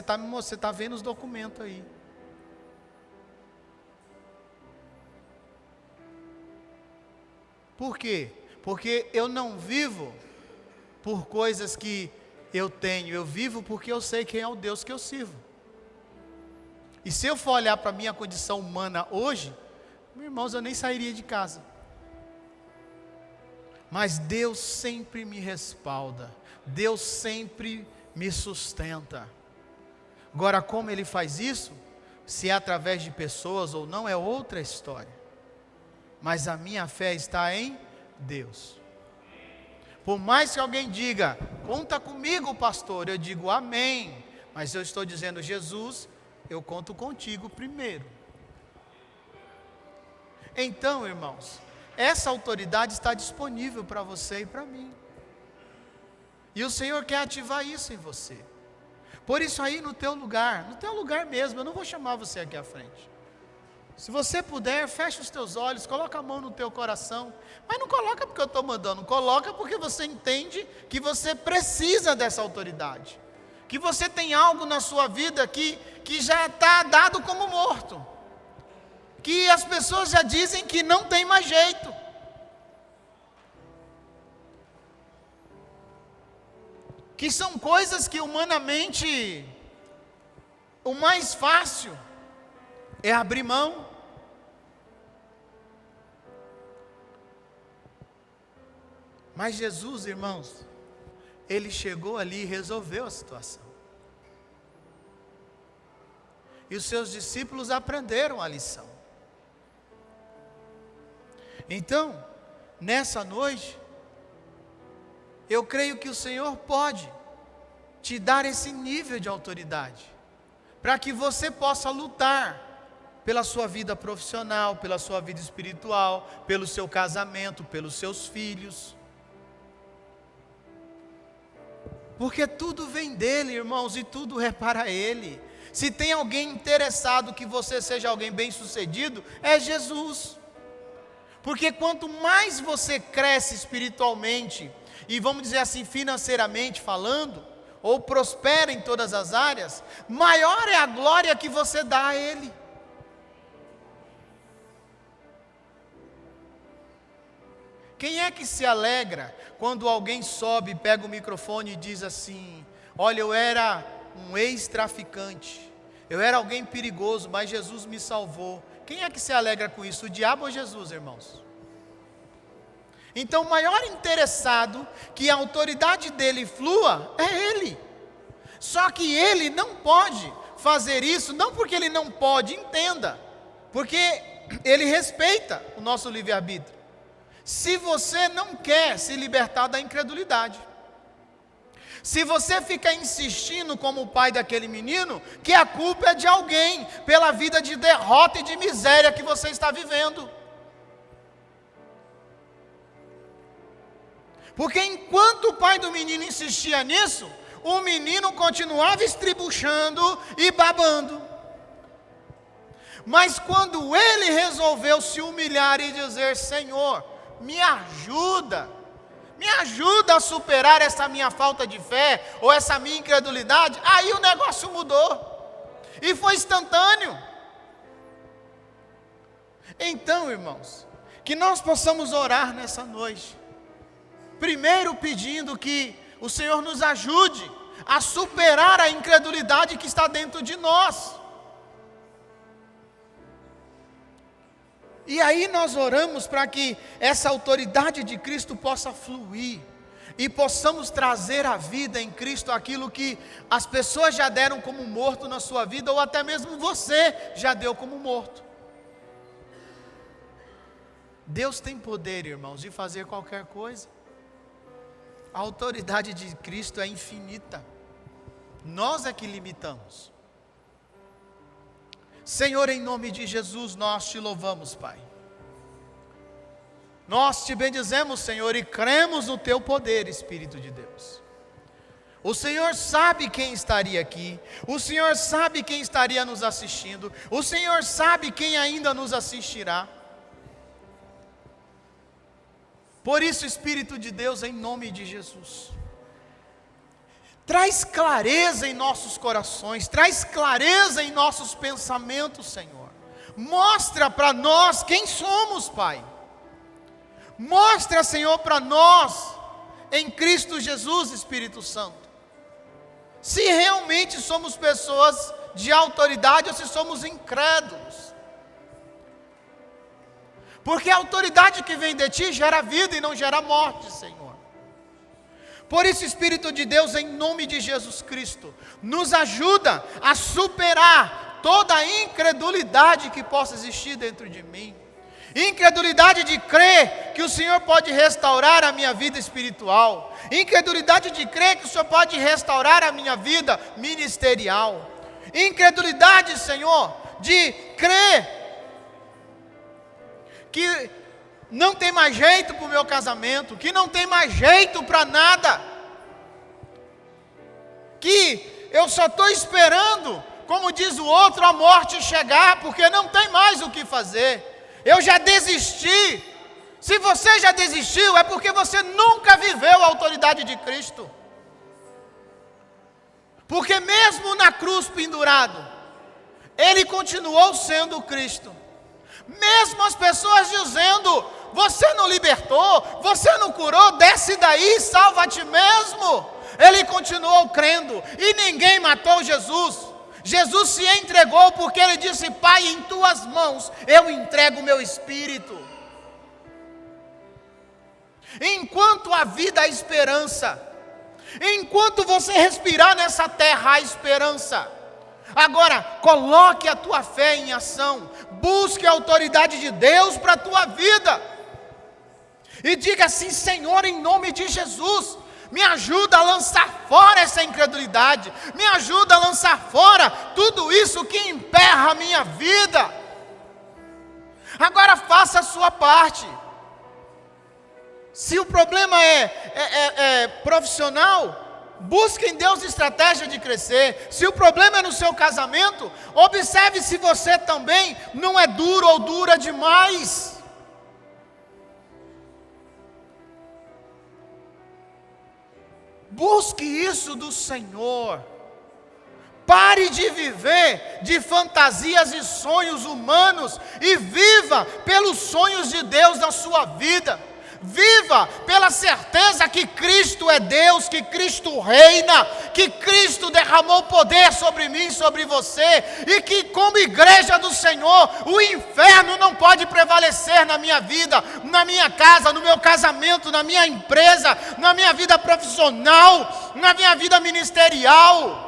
está vendo os documentos aí. Por quê? Porque eu não vivo por coisas que eu tenho, eu vivo porque eu sei quem é o Deus que eu sirvo. E se eu for olhar para a minha condição humana hoje, meus irmãos, eu nem sairia de casa. Mas Deus sempre me respalda, Deus sempre me sustenta. Agora, como Ele faz isso, se é através de pessoas ou não, é outra história. Mas a minha fé está em Deus. Por mais que alguém diga, conta comigo, pastor, eu digo amém. Mas eu estou dizendo, Jesus, eu conto contigo primeiro. Então, irmãos, essa autoridade está disponível para você e para mim. E o Senhor quer ativar isso em você. Por isso aí no teu lugar mesmo, eu não vou chamar você aqui à frente. Se você puder, fecha os teus olhos, coloca a mão no teu coração. Mas não coloca porque eu estou mandando, coloca porque você entende que você precisa dessa autoridade. Que você tem algo na sua vida que já está dado como morto. Que as pessoas já dizem que não tem mais jeito. Que são coisas que humanamente o mais fácil é abrir mão. Mas Jesus, irmãos, Ele chegou ali e resolveu a situação. E os seus discípulos aprenderam a lição. Então, nessa noite, eu creio que o Senhor pode te dar esse nível de autoridade, para que você possa lutar pela sua vida profissional, pela sua vida espiritual, pelo seu casamento, pelos seus filhos. Porque tudo vem dele, irmãos, e tudo é para ele. Se tem alguém interessado que você seja alguém bem-sucedido, é Jesus. Porque quanto mais você cresce espiritualmente, e vamos dizer assim, financeiramente falando, ou prospera em todas as áreas, maior é a glória que você dá a Ele. Quem é que se alegra quando alguém sobe, pega o microfone e diz assim: olha, eu era um ex-traficante, eu era alguém perigoso, mas Jesus me salvou. Quem é que se alegra com isso? O diabo ou Jesus, irmãos? Então o maior interessado que a autoridade dele flua é ele. Só que ele não pode fazer isso, não porque ele não pode, entenda, porque ele respeita o nosso livre-arbítrio. Se você não quer se libertar da incredulidade, se você fica insistindo como o pai daquele menino, que a culpa é de alguém, pela vida de derrota e de miséria que você está vivendo. Porque enquanto o pai do menino insistia nisso, o menino continuava estribuchando e babando. Mas quando ele resolveu se humilhar e dizer: Senhor, me ajuda a superar essa minha falta de fé, ou essa minha incredulidade, aí o negócio mudou, e foi instantâneo. Então, irmãos, que nós possamos orar nessa noite, Primeiro pedindo que o Senhor nos ajude a superar a incredulidade que está dentro de nós. E aí nós oramos para que essa autoridade de Cristo possa fluir e possamos trazer à vida em Cristo aquilo que as pessoas já deram como morto na sua vida, ou até mesmo você já deu como morto. Deus tem poder, irmãos, de fazer qualquer coisa. A autoridade de Cristo é infinita. Nós é que limitamos. Senhor, em nome de Jesus, nós te louvamos, Pai. Nós te bendizemos, Senhor, e cremos no teu poder, Espírito de Deus. O Senhor sabe quem estaria aqui. O Senhor sabe quem estaria nos assistindo. O Senhor sabe quem ainda nos assistirá. Por isso, Espírito de Deus, em nome de Jesus, traz clareza em nossos corações, traz clareza em nossos pensamentos, Senhor. Mostra para nós quem somos, Pai. Mostra, Senhor, para nós, em Cristo Jesus, Espírito Santo, se realmente somos pessoas de autoridade ou se somos incrédulos. Porque a autoridade que vem de Ti gera vida e não gera morte, Senhor. Por isso, Espírito de Deus, em nome de Jesus Cristo, nos ajuda a superar toda a incredulidade que possa existir dentro de mim. Incredulidade de crer que o Senhor pode restaurar a minha vida espiritual. Incredulidade de crer que o Senhor pode restaurar a minha vida ministerial. Incredulidade, Senhor, de crer que não tem mais jeito para o meu casamento, que não tem mais jeito para nada, que eu só estou esperando, como diz o outro, a morte chegar, porque não tem mais o que fazer, eu já desisti. Se você já desistiu, é porque você nunca viveu a autoridade de Cristo, porque mesmo na cruz pendurado, Ele continuou sendo Cristo. Mesmo as pessoas dizendo: você não libertou, você não curou, desce daí, salva a ti mesmo. Ele continuou crendo, e ninguém matou Jesus. Jesus se entregou porque Ele disse: Pai, em tuas mãos eu entrego o meu espírito. Enquanto a vida há esperança, enquanto você respirar nessa terra há esperança. Agora, coloque a tua fé em ação, busque a autoridade de Deus para a tua vida, e diga assim: Senhor, em nome de Jesus, me ajuda a lançar fora essa incredulidade, me ajuda a lançar fora tudo isso que emperra a minha vida. Agora faça a sua parte. Se o problema é profissional, busque em Deus estratégia de crescer. Se o problema é no seu casamento, observe se você também não é duro ou dura demais. Busque isso do Senhor. Pare de viver de fantasias e sonhos humanos e viva pelos sonhos de Deus na sua vida. Viva pela certeza que Cristo é Deus, que Cristo reina, que Cristo derramou poder sobre mim, sobre você, e que como igreja do Senhor, o inferno não pode prevalecer na minha vida, na minha casa, no meu casamento, na minha empresa, na minha vida profissional, na minha vida ministerial,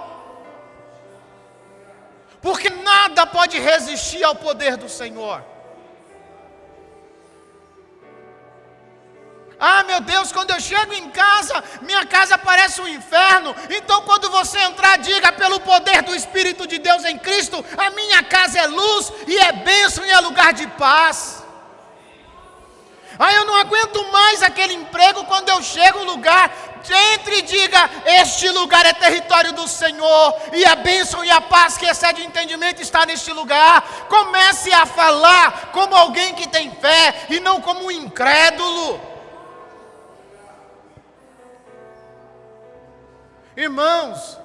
porque nada pode resistir ao poder do Senhor. Ah, meu Deus, quando eu chego em casa, minha casa parece um inferno. Então quando você entrar, diga: pelo poder do Espírito de Deus em Cristo, a minha casa é luz e é bênção e é lugar de paz. Ah, eu não aguento mais aquele emprego. Quando eu chego no lugar, entre e diga: este lugar é território do Senhor, e a bênção e a paz que excede o entendimento está neste lugar. Comece a falar como alguém que tem fé e não como um incrédulo. Irmãos,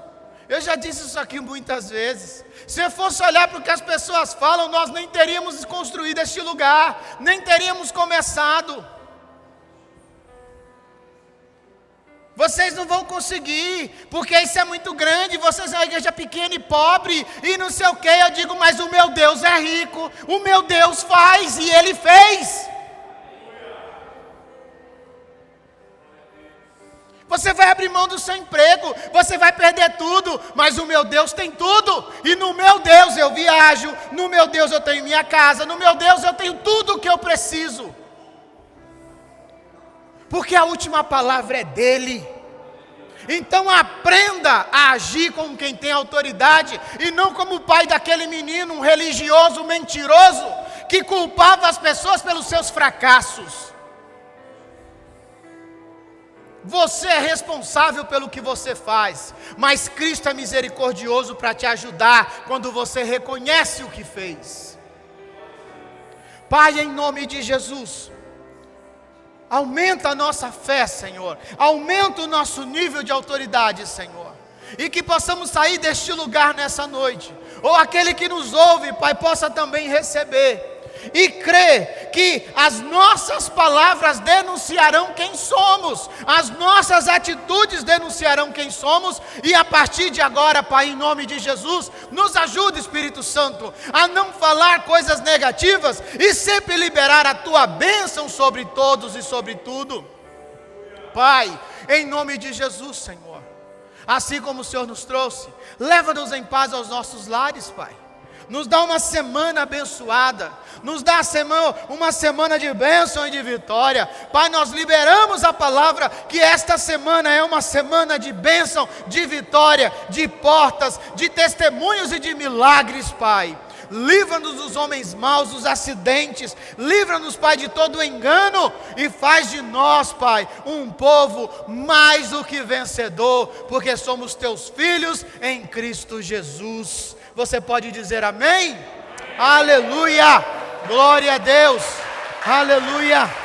eu já disse isso aqui muitas vezes. Se eu fosse olhar para o que as pessoas falam, nós nem teríamos construído este lugar, nem teríamos começado. Vocês não vão conseguir, porque isso é muito grande, vocês são uma igreja pequena e pobre, e não sei o que. Eu digo, mas o meu Deus é rico, o meu Deus faz, e Ele fez. Você vai abrir mão do seu emprego, você vai perder tudo, mas o meu Deus tem tudo, e no meu Deus eu viajo, no meu Deus eu tenho minha casa, no meu Deus eu tenho tudo o que eu preciso. Porque a última palavra é dele. Então aprenda a agir como quem tem autoridade, e não como o pai daquele menino, um religioso mentiroso, que culpava as pessoas pelos seus fracassos. Você é responsável pelo que você faz, mas Cristo é misericordioso para te ajudar quando você reconhece o que fez. Pai, em nome de Jesus, aumenta a nossa fé, Senhor, aumenta o nosso nível de autoridade, Senhor, e que possamos sair deste lugar nessa noite, ou aquele que nos ouve, Pai, possa também receber e crer que as nossas palavras denunciarão quem somos, as nossas atitudes denunciarão quem somos, e a partir de agora, Pai, em nome de Jesus, nos ajude, Espírito Santo, a não falar coisas negativas e sempre liberar a Tua bênção sobre todos e sobre tudo. Pai, em nome de Jesus, Senhor, assim como o Senhor nos trouxe, leva-nos em paz aos nossos lares, Pai. Nos dá uma semana abençoada, nos dá uma semana de bênção e de vitória. Pai, nós liberamos a palavra que esta semana é uma semana de bênção, de vitória, de portas, de testemunhos e de milagres, Pai. Livra-nos dos homens maus, dos acidentes, livra-nos, Pai, de todo engano, e faz de nós, Pai, um povo mais do que vencedor, porque somos Teus filhos em Cristo Jesus. Você pode dizer amém? Aleluia! Glória a Deus! Aleluia!